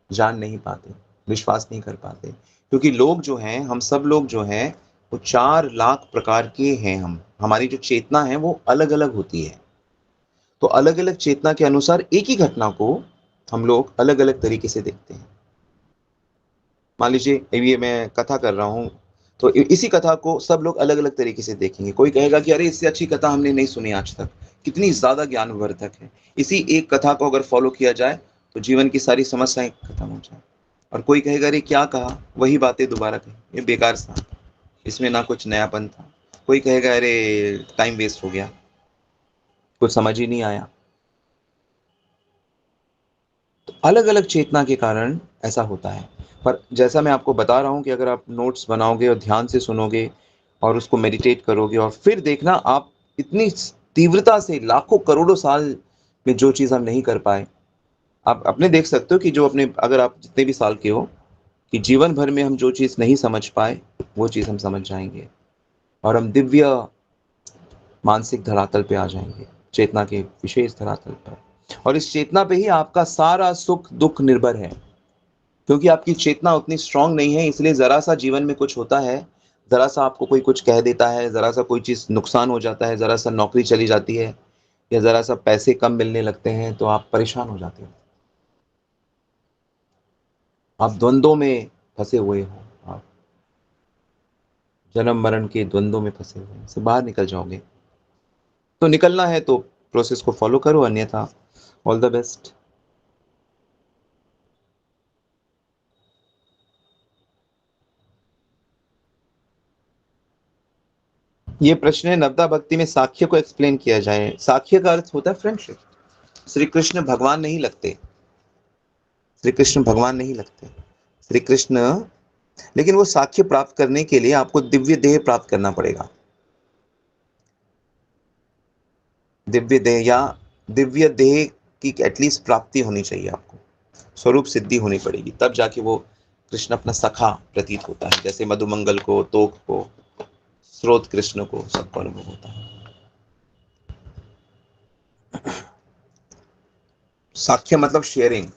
जान नहीं पाते, विश्वास नहीं कर पाते। क्योंकि लोग जो हैं, हम सब लोग जो हैं, वो 4 लाख प्रकार के हैं। हमारी जो चेतना है वो अलग अलग होती है। तो अलग अलग चेतना के अनुसार एक ही घटना को हम लोग अलग अलग तरीके से देखते हैं। मान लीजिए ये मैं कथा कर रहा हूँ, तो इसी कथा को सब लोग अलग अलग तरीके से देखेंगे। कोई कहेगा कि अरे इससे अच्छी कथा हमने नहीं सुनी आज तक, कितनी ज्यादा ज्ञानवर्धक है। इसी एक कथा को अगर फॉलो किया जाए तो जीवन की सारी समस्याएं खत्म हो जाए। और कोई कहेगा अरे क्या कहा, वही बातें दोबारा कही, ये बेकार था, इसमें ना कुछ नयापन था। कोई कहेगा अरे टाइम वेस्ट हो गया, कुछ समझ ही नहीं आया। तो अलग अलग चेतना के कारण ऐसा होता है। पर जैसा मैं आपको बता रहा हूँ कि अगर आप नोट्स बनाओगे और ध्यान से सुनोगे और उसको मेडिटेट करोगे, और फिर देखना आप इतनी तीव्रता से, लाखों करोड़ों साल में जो चीज़ हम नहीं कर पाए, आप अपने देख सकते हो कि जो अपने, अगर आप जितने भी साल के हो, कि जीवन भर में हम जो चीज़ नहीं समझ पाए वो चीज़ हम समझ जाएंगे, और हम दिव्य मानसिक धरातल पे आ जाएंगे, चेतना के विशेष धरातल पर। और इस चेतना पे ही आपका सारा सुख दुख निर्भर है। क्योंकि आपकी चेतना उतनी स्ट्रांग नहीं है, इसलिए जरा सा जीवन में कुछ होता है, जरा सा आपको कोई कुछ कह देता है, जरा सा कोई चीज नुकसान हो जाता है, जरा सा नौकरी चली जाती है, या जरा सा पैसे कम मिलने लगते हैं, तो आप परेशान हो जाते हो, आप द्वंद्वों में फंसे हुए हो, आप जन्म मरण के द्वंद्वों में फंसे हुए हैं, से बाहर निकल जाओगे। तो निकलना है तो प्रोसेस को फॉलो करो, अन्यथा ऑल द बेस्ट। ये प्रश्न है, नवदा भक्ति में साख्य को एक्सप्लेन किया जाए। साख्य का अर्थ होता है फ्रेंडशिप। श्री कृष्ण भगवान नहीं लगते, श्री कृष्ण भगवान नहीं लगते, श्री कृष्ण, लेकिन वो साख्य प्राप्त करने के लिए आपको दिव्य देह प्राप्त करना पड़ेगा। दिव्य देह या दिव्य देह की एटलीस्ट प्राप्ति होनी चाहिए, आपको स्वरूप सिद्धि होनी पड़ेगी, तब जाके वो कृष्ण अपना सखा प्रतीत होता है। जैसे मधुमंगल को, तोक को, स्रोत कृष्ण को सबको अनुभव होता है। साख्य मतलब शेयरिंग,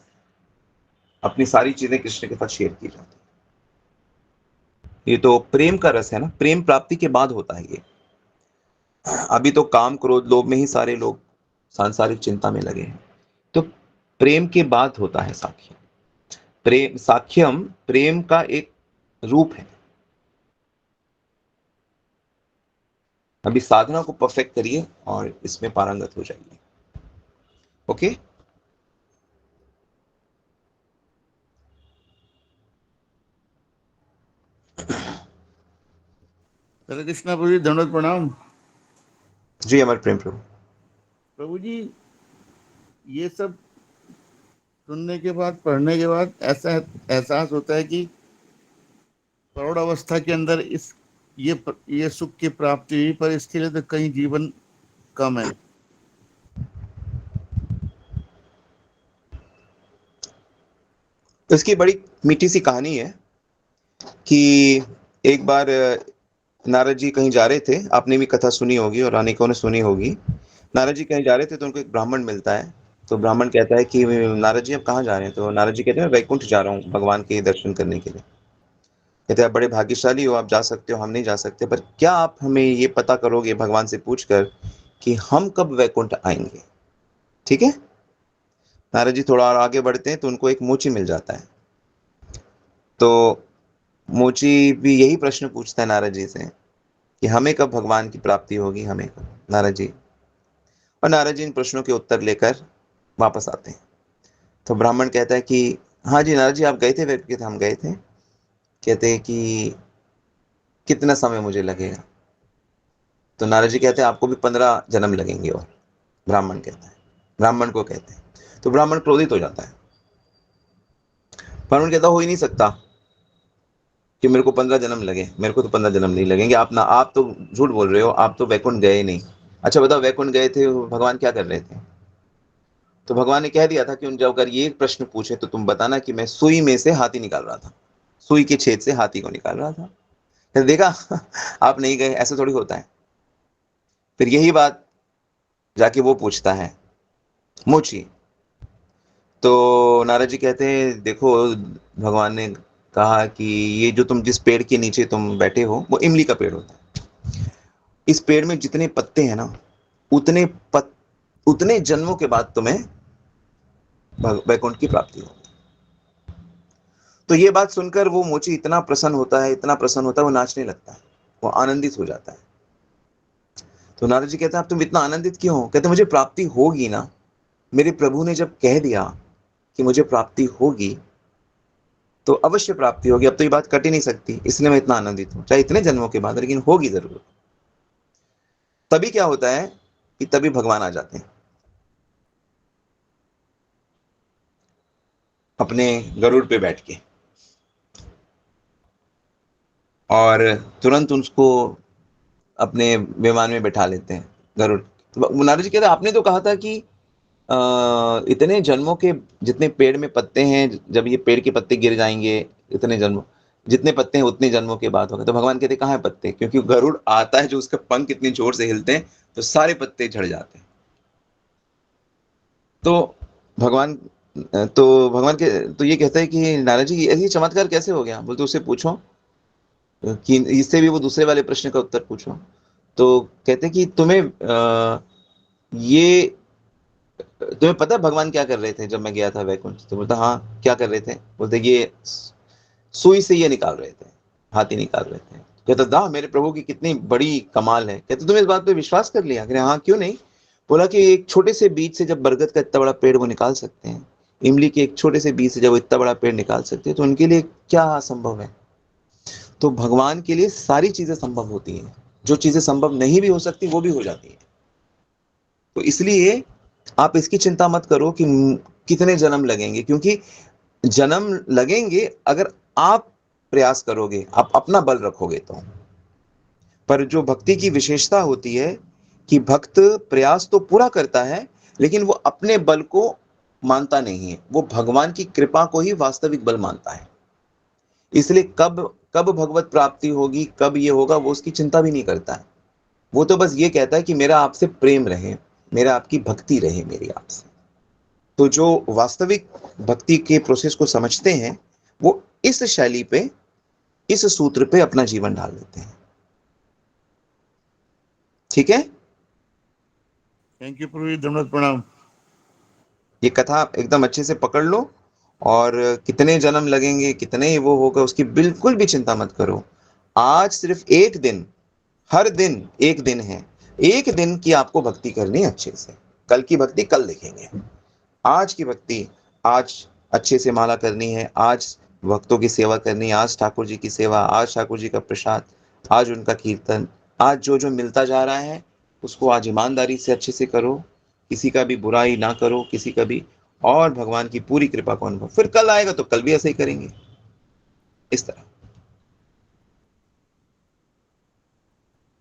अपनी सारी चीजें कृष्ण के साथ शेयर की जाती है। ये तो प्रेम का रस है ना, प्रेम प्राप्ति के बाद होता है ये। अभी तो काम क्रोध लोभ में ही सारे लोग सांसारिक चिंता में लगे हैं, तो प्रेम के बाद होता है साख्य। प्रेम, साख्यम प्रेम का एक रूप है। अभी साधना को परफेक्ट करिए और इसमें पारंगत हो जाइए। ओके, हरे कृष्णा प्रभु जी, दंडवत प्रणाम। जी अमर प्रेम प्रभु। प्रभु जी, ये सब सुनने के बाद, पढ़ने के बाद ऐसा एहसास होता है कि प्रौढ़ अवस्था के अंदर ये सुख की प्राप्ति हुई, पर इसके लिए तो कहीं जीवन कम है। तो इसकी बड़ी मीठी सी कहानी है कि एक बार नारद जी कहीं जा रहे थे, आपने भी कथा सुनी होगी और अनेकों ने सुनी होगी। नारद जी कहीं जा रहे थे तो उनको एक ब्राह्मण मिलता है। तो ब्राह्मण कहता है कि नारद जी आप कहाँ जा रहे हैं? तो नारद जी कहते हैं वैकुंठ जा रहा हूँ भगवान के दर्शन करने के लिए। कहते हैं आप बड़े भाग्यशाली हो, आप जा सकते हो, हम नहीं जा सकते, पर क्या आप हमें ये पता करोगे भगवान से पूछकर कि हम कब वैकुंठ आएंगे? ठीक है। नारद जी थोड़ा और आगे बढ़ते हैं तो उनको एक मोची मिल जाता है। तो मोची भी यही प्रश्न पूछता है नारद जी से कि हमें कब भगवान की प्राप्ति होगी, हमें कब? नारद जी, और नारद जी इन प्रश्नों के उत्तर लेकर वापस आते हैं। तो ब्राह्मण कहता है कि हाँ जी नारद जी आप गए थे वैकुंठ? हम गए थे। कहते हैं कि कितना समय मुझे लगेगा? तो नारद जी कहते हैं आपको भी 15 जन्म लगेंगे। और ब्राह्मण कहता है, ब्राह्मण को कहते हैं। तो ब्राह्मण क्रोधित हो जाता है। ब्राह्मण कहता हो ही नहीं सकता कि मेरे को 15 जन्म लगे, मेरे को तो 15 जन्म नहीं लगेंगे। आप तो झूठ बोल रहे हो, आप तो वैकुंठ गए नहीं। अच्छा बताओ वैकुंठ गए थे, भगवान क्या कर रहे थे? तो भगवान ने कह दिया था कि उन जब अगर ये प्रश्न पूछे तो तुम बताना कि मैं सुई में से हाथी निकाल रहा था, सुई के छेद से हाथी को निकाल रहा था। फिर देखा आप नहीं गए, ऐसा थोड़ी होता है। फिर यही बात जाके वो पूछता है मोची। तो नारद जी कहते हैं देखो भगवान ने कहा कि ये जो तुम जिस पेड़ के नीचे तुम बैठे हो वो इमली का पेड़ होता है। इस पेड़ में जितने पत्ते हैं ना, उतने जन्मों के बाद तुम्हें वैकुंठ की प्राप्ति होगी। तो ये बात सुनकर वो मोची इतना प्रसन्न होता है, इतना प्रसन्न होता है, वो नाचने लगता है, वो आनंदित हो जाता है। तो नारद जी कहते हैं आप तुम इतना आनंदित क्यों हो? कहते मुझे प्राप्ति होगी ना, मेरे प्रभु ने जब कह दिया कि मुझे प्राप्ति होगी तो अवश्य प्राप्ति होगी, अब तो ये बात कट ही नहीं सकती, इसलिए मैं इतना आनंदित हूं, चाहे इतने जन्मों के बाद, लेकिन होगी जरूर। तभी क्या होता है कि तभी भगवान आ जाते हैं अपने गरुड़ पे बैठ के, और तुरंत उसको अपने विमान में बैठा लेते हैं गरुड़। तो नारद जी कहते हैं आपने तो कहा था कि इतने जन्मों के जितने पेड़ में पत्ते हैं, जब ये पेड़ के पत्ते गिर जाएंगे, इतने जन्म जितने पत्ते हैं उतने जन्मों के बाद होगा। तो भगवान कहते कहाँ है पत्ते? क्योंकि गरुड़ आता है, जो उसके पंख इतनी जोर से हिलते हैं तो सारे पत्ते झड़ जाते हैं। तो भगवान तो भगवान के तो ये कहता है कि नारद जी ऐसी चमत्कार कैसे हो गया? बोलते उससे पूछो कि इससे भी वो दूसरे वाले प्रश्न का उत्तर पूछो। तो कहते कि ये तुम्हें पता है भगवान क्या कर रहे थे जब मैं गया था वैकुंठ? तो बोलता हाँ क्या कर रहे थे? बोलते ये सुई से ये निकाल रहे थे, हाथी निकाल रहे थे। कहता दा मेरे प्रभु की कितनी बड़ी कमाल है। कहते तुम इस बात पे विश्वास कर लिया? हाँ क्यों नहीं? बोला कि एक छोटे से बीज से जब बरगद का इतना बड़ा पेड़ वो निकाल सकते हैं, इमली के एक छोटे से बीज से जब वो इतना बड़ा पेड़ निकाल सकते हैं, तो उनके लिए क्या असंभव है? तो भगवान के लिए सारी चीजें संभव होती हैं। जो चीजें संभव नहीं भी हो सकती वो भी हो जाती है। तो इसलिए आप इसकी चिंता मत करो कि कितने जन्म लगेंगे, क्योंकि जन्म लगेंगे अगर आप प्रयास करोगे, आप अपना बल रखोगे तो। पर जो भक्ति की विशेषता होती है कि भक्त प्रयास तो पूरा करता है, लेकिन वो अपने बल को मानता नहीं है, वो भगवान की कृपा को ही वास्तविक बल मानता है। इसलिए कब कब भगवत प्राप्ति होगी, कब ये होगा, वो उसकी चिंता भी नहीं करता है। वो तो बस ये कहता है कि मेरा आपसे प्रेम रहे, मेरा आपकी भक्ति रहे मेरी आपसे। तो जो वास्तविक भक्ति के प्रोसेस को समझते हैं, वो इस शैली पे, इस सूत्र पे अपना जीवन डाल देते हैं। ठीक है? थैंक यू प्रभु जी, दंडवत प्रणाम। ये कथा एकदम अच्छे से पकड़ लो, और कितने जन्म लगेंगे, कितने वो होगा, उसकी बिल्कुल भी चिंता मत करो। आज सिर्फ एक दिन, हर दिन एक दिन है, एक दिन की आपको भक्ति करनी है अच्छे से। कल की भक्ति कल देखेंगे, आज की भक्ति आज अच्छे से माला करनी है, आज भक्तों की सेवा करनी है, आज ठाकुर जी की सेवा, आज ठाकुर जी का प्रसाद, आज उनका कीर्तन, आज जो जो मिलता जा रहा है उसको आज ईमानदारी से अच्छे से करो, किसी का भी बुराई ना करो, किसी का भी, और भगवान की पूरी कृपा को अनुभव। फिर कल आएगा तो कल भी ऐसे ही करेंगे, इस तरह।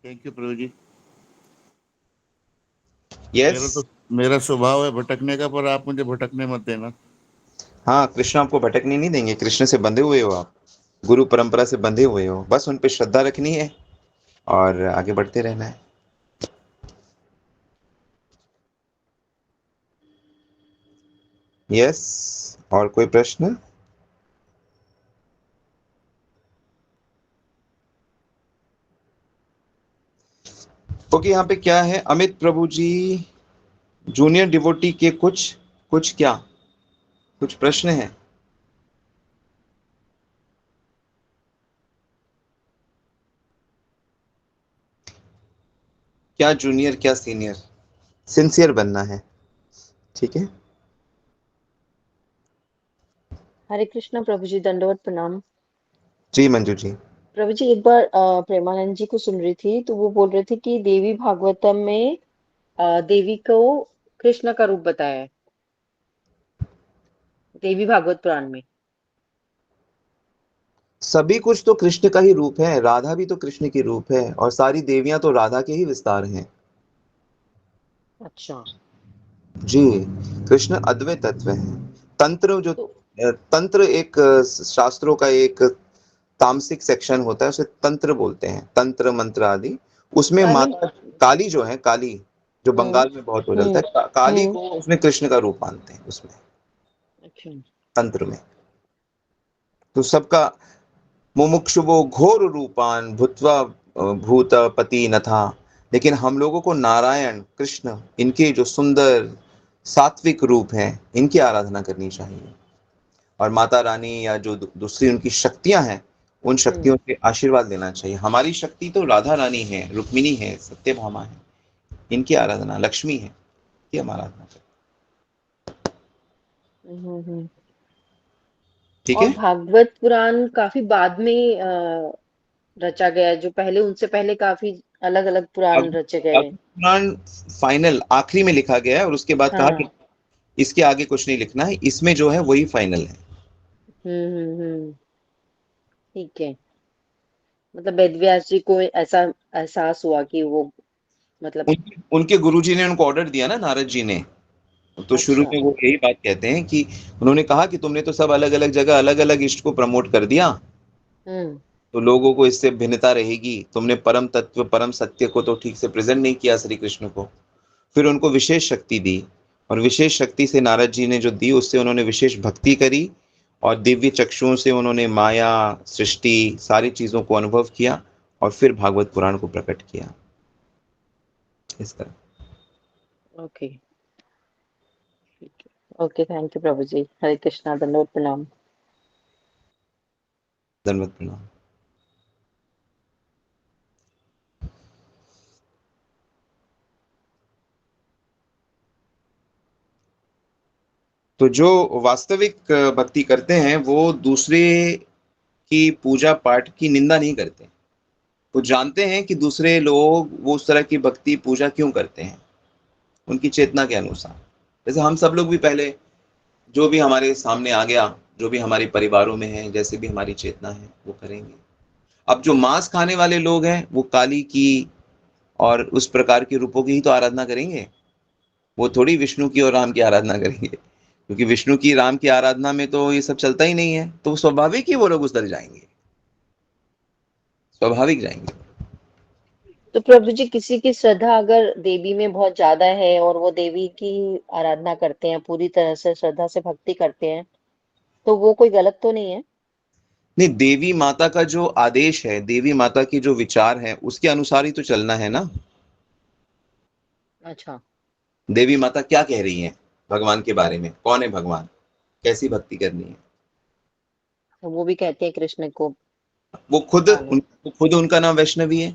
Thank you Prabhu ji. Yes. मेरा स्वभाव है भटकने का, पर आप मुझे भटकने मत देना। हाँ, कृष्ण आपको भटकने नहीं देंगे। कृष्ण से बंधे हुए हो आप, गुरु परंपरा से बंधे हुए हो, बस उन पे श्रद्धा रखनी है और आगे बढ़ते रहना है। यस, और कोई प्रश्न? ओके, यहाँ पे क्या है? अमित प्रभु जी, जूनियर डिवोटी के कुछ कुछ क्या कुछ प्रश्न है? क्या जूनियर क्या सीनियर? सिंसियर बनना है, ठीक है? हरे कृष्णा प्रभु जी, दंडवत प्रणाम। जी मंजू जी। प्रभु जी, एक बार प्रेमानंद जी को सुन रही थी, तो वो बोल रहे थे कि देवी भागवतम में देवी को कृष्ण का रूप बताया है, देवी भागवत पुराण में। सभी कुछ तो कृष्ण का ही रूप है, राधा भी तो कृष्ण की रूप है, और सारी देवियां तो राधा के ही विस्तार हैं। अच्छा। जी, कृष्ण अद्वैत तत्व है। तंत्र जो तो तंत्र एक शास्त्रों का एक तामसिक सेक्शन होता है, उसे तंत्र बोलते हैं, तंत्र मंत्र आदि। उसमें आई मीन, माता काली जो है, काली जो हम्म बंगाल में बहुत हो हम्म चलता है, काली हम्म, को उसमें कृष्ण का रूप मानते हैं उसमें, अच्छा। तंत्र में। तो सबका मुमुक्षुवो घोर रूपान भूत्वा भूत पति न था। लेकिन हम लोगों को नारायण कृष्ण, इनके जो सुंदर सात्विक रूप हैं, इनकी आराधना करनी चाहिए। और माता रानी या जो दूसरी उनकी शक्तियां हैं, उन हम्म शक्तियों के आशीर्वाद लेना चाहिए। हमारी शक्ति तो राधा रानी है, रुक्मिणी है, सत्यभामा है, इनकी आराधना, लक्ष्मी है, ये हम आराधना करें। हम्म। ठीक और है? भागवत पुराण काफी बाद में रचा गया है, जो पहले, उनसे पहले काफी अलग अलग पुराण अब रचे गए हैं। पुराण फाइनल आखिरी में लिखा गया है, और उसके बाद कहा कि हाँ। इसके आगे कुछ नहीं लिखना है, इसमें जो है वही फाइनल है। हम्म, ठीक है। मतलब वेद व्यास जी को ऐसा एहसास हुआ कि वो, मतलब, उनके गुरुजी ने उनको ऑर्डर दिया ना, नारद जी ने। तो शुरू अच्छा। में वो यही बात कहते हैं कि उन्होंने कहा कि तुमने तो सब अलग अलग जगह अलग अलग इष्ट को प्रमोट कर दिया, हम्म तो लोगों को इससे भिन्नता रहेगी। तुमने परम तत्व परम सत्य को तो ठीक से प्रेजेंट नहीं किया श्री कृष्ण को। फिर उनको विशेष शक्ति दी, और विशेष शक्ति से नारद जी ने जो दी उससे उन्होंने विशेष भक्ति करी और दिव्य चक्षुओं से उन्होंने माया, सृष्टि, सारी चीजों को अनुभव किया और फिर भागवत पुराण को प्रकट किया। इस तरह। ओके, ठीक है। ओके, थैंक यू प्रभु जी। हरे कृष्णा, दंडवत प्रणाम। धन्यवाद, प्रणाम। तो जो वास्तविक भक्ति करते हैं वो दूसरे की पूजा पाठ की निंदा नहीं करते। वो जानते हैं कि दूसरे लोग वो उस तरह की भक्ति पूजा क्यों करते हैं, उनकी चेतना के अनुसार। जैसे हम सब लोग भी पहले जो भी हमारे सामने आ गया, जो भी हमारे परिवारों में है, जैसे भी हमारी चेतना है वो करेंगे। अब जो मांस खाने वाले लोग हैं वो काली की और उस प्रकार के रूपों की ही तो आराधना करेंगे, वो थोड़ी विष्णु की और राम की आराधना करेंगे, क्योंकि विष्णु की, राम की आराधना में तो ये सब चलता ही नहीं है। तो स्वाभाविक ही वो लोग उस तरह जाएंगे, स्वाभाविक जाएंगे। तो प्रभु जी, किसी की श्रद्धा अगर देवी में बहुत ज्यादा है और वो देवी की आराधना करते हैं, पूरी तरह से श्रद्धा से भक्ति करते हैं, तो वो कोई गलत तो नहीं है? नहीं, देवी माता का जो आदेश है, देवी माता की जो विचार है उसके अनुसार ही तो चलना है ना। अच्छा। देवी माता क्या कह रही है भगवान के बारे में, कौन है भगवान, कैसी भक्ति करनी है, तो वो भी कहते हैं कृष्ण को वो पालो। खुद उनका नाम वैष्णवी है।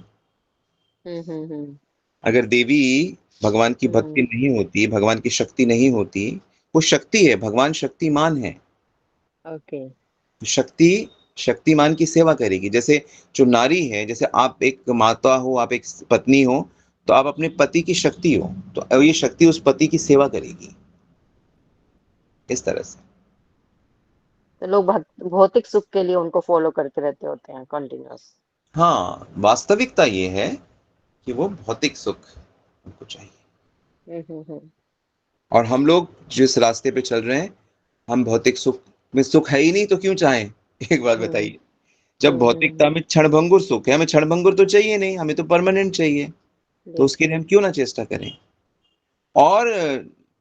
हम्म। अगर देवी भगवान की भक्ति हम्म। नहीं होती, भगवान की शक्ति नहीं होती, वो शक्ति है, भगवान शक्तिमान है। ओके। शक्ति शक्तिमान की सेवा करेगी। जैसे जो नारी है, जैसे आप एक माता हो, आप एक पत्नी हो, तो आप अपने पति की शक्ति हो, तो ये शक्ति उस पति की सेवा करेगी, इस तरह से। तो लोग भौतिक सुख के लिए उनको फॉलो करते रहते होते हैं कंटिन्यूअस। हाँ, वास्तविकता ये है कि वो भौतिक सुख उनको चाहिए। हम्म। और हम लोग जिस रास्ते पे चल रहे हैं, हम भौतिक सुख में सुख है ही नहीं तो क्यों चाहें? एक बात हम्म। बताइए, जब भौतिकता में क्षणभंगुर सुख है, हमें क्षणभंगुर तो चाहिए नहीं, हमें तो परमानेंट चाहिए, तो उसके लिए हम क्यों ना चेष्टा करें। और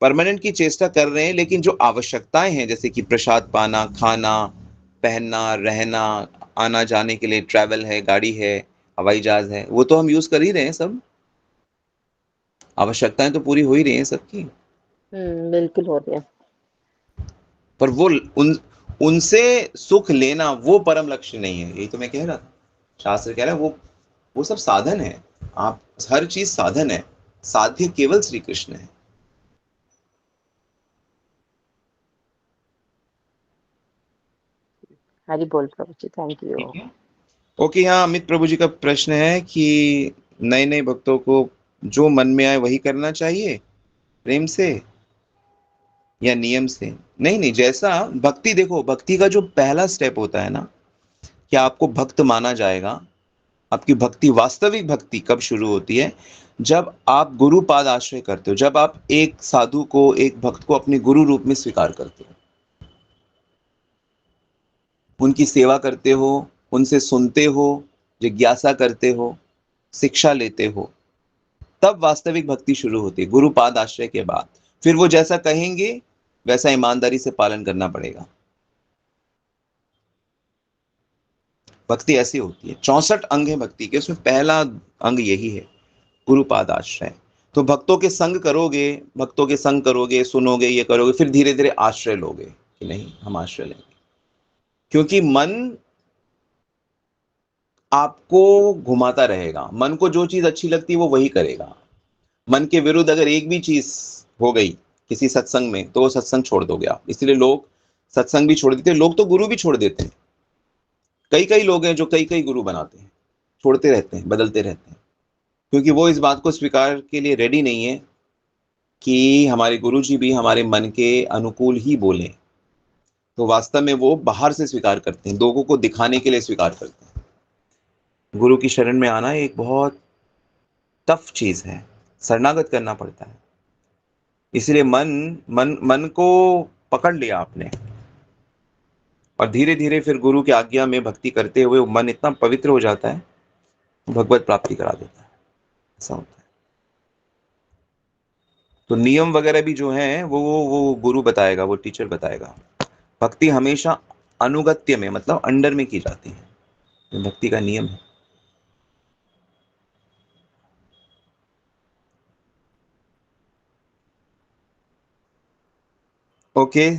परमानेंट की चेष्टा कर रहे हैं, लेकिन जो आवश्यकताएं हैं, जैसे कि प्रसाद पाना, खाना, पहनना, रहना, आना जाने के लिए ट्रैवल है, गाड़ी है, हवाई जहाज है, वो तो हम यूज कर ही रहे हैं सब। आवश्यकताएं तो पूरी हो ही रही हैं सबकी। बिल्कुल हो रही है। पर वो उनसे सुख लेना वो परम लक्ष्य नहीं है, यही तो मैं कह रहा था। शास्त्र कह रहा है वो सब साधन है। आप, हर चीज साधन है, साध्य केवल श्री कृष्ण है। हरि बोल प्रभु जी, थैंक यू। ठीक है। ओके, यहाँ अमित प्रभु जी का प्रश्न है कि नए नए भक्तों को जो मन में आए वही करना चाहिए, प्रेम से या नियम से? नहीं नहीं, जैसा भक्ति, देखो भक्ति का जो पहला स्टेप होता है ना, कि आपको भक्त माना जाएगा। आपकी भक्ति, वास्तविक भक्ति कब शुरू होती है? जब आप गुरु पाद आश्रय करते हो, जब आप एक साधु को, एक भक्त को अपने गुरु रूप में स्वीकार करते हो, उनकी सेवा करते हो, उनसे सुनते हो, जिज्ञासा करते हो, शिक्षा लेते हो, तब वास्तविक भक्ति शुरू होती है, गुरु पाद आश्रय के बाद। फिर वो जैसा कहेंगे वैसा ईमानदारी से पालन करना पड़ेगा। भक्ति ऐसी होती है। 64 अंग है भक्ति के, उसमें पहला अंग यही है, गुरुपाद आश्रय। तो भक्तों के संग करोगे, भक्तों के संग करोगे, सुनोगे, ये करोगे, फिर धीरे धीरे आश्रय लोगे कि नहीं हम आश्रय लेंगे। क्योंकि मन आपको घुमाता रहेगा, मन को जो चीज अच्छी लगती है वो वही करेगा। मन के विरुद्ध अगर एक भी चीज हो गई किसी सत्संग में, तो वो सत्संग छोड़ दोगे आप। इसलिए लोग सत्संग भी छोड़ देते हैं, लोग तो गुरु भी छोड़ देते हैं। कई कई लोग हैं जो कई कई गुरु बनाते हैं, छोड़ते रहते हैं, बदलते रहते हैं, क्योंकि वो इस बात को स्वीकार के लिए रेडी नहीं है कि हमारे गुरुजी भी हमारे मन के अनुकूल ही बोले। तो वास्तव में वो बाहर से स्वीकार करते हैं, लोगों को दिखाने के लिए स्वीकार करते हैं। गुरु की शरण में आना एक बहुत टफ चीज है, शरणागत करना पड़ता है। इसलिए मन मन मन को पकड़ लिया आपने, और धीरे धीरे फिर गुरु की आज्ञा में भक्ति करते हुए वो मन इतना पवित्र हो जाता है, भगवत प्राप्ति करा देता है। ऐसा होता है। तो नियम वगैरह भी जो है वो गुरु बताएगा, वो टीचर बताएगा। भक्ति हमेशा अनुगत्य में, मतलब अंडर में की जाती है, ये भक्ति का नियम है। ओके,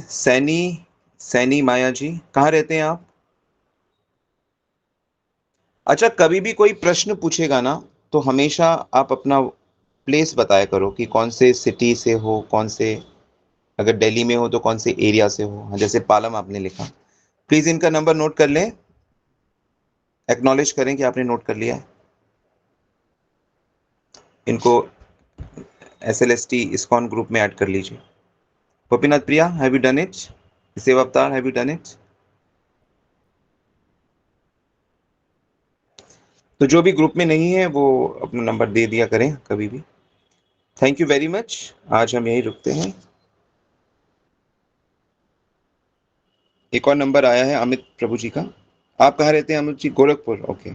सैनी माया जी, कहाँ रहते हैं आप? अच्छा, कभी भी कोई प्रश्न पूछेगा ना तो हमेशा आप अपना प्लेस बताया करो कि कौन से सिटी से हो, कौन से, अगर दिल्ली में हो तो कौन से एरिया से हो। हाँ, जैसे पालम आपने लिखा, प्लीज इनका नंबर नोट कर लें, एक्नॉलेज करें कि आपने नोट कर लिया है। इनको SLST इस्कॉन ग्रुप में ऐड कर लीजिए। गोपीनाथ प्रिया, हैव यू डन इट? सेवा अवतार, हैव यू डन इट? तो जो भी ग्रुप में नहीं है वो अपना नंबर दे दिया करें कभी भी। थैंक यू वेरी मच, आज हम यही रुकते हैं। एक और नंबर आया है अमित प्रभु जी का। आप कहाँ रहते हैं अमित जी? गोरखपुर, ओके।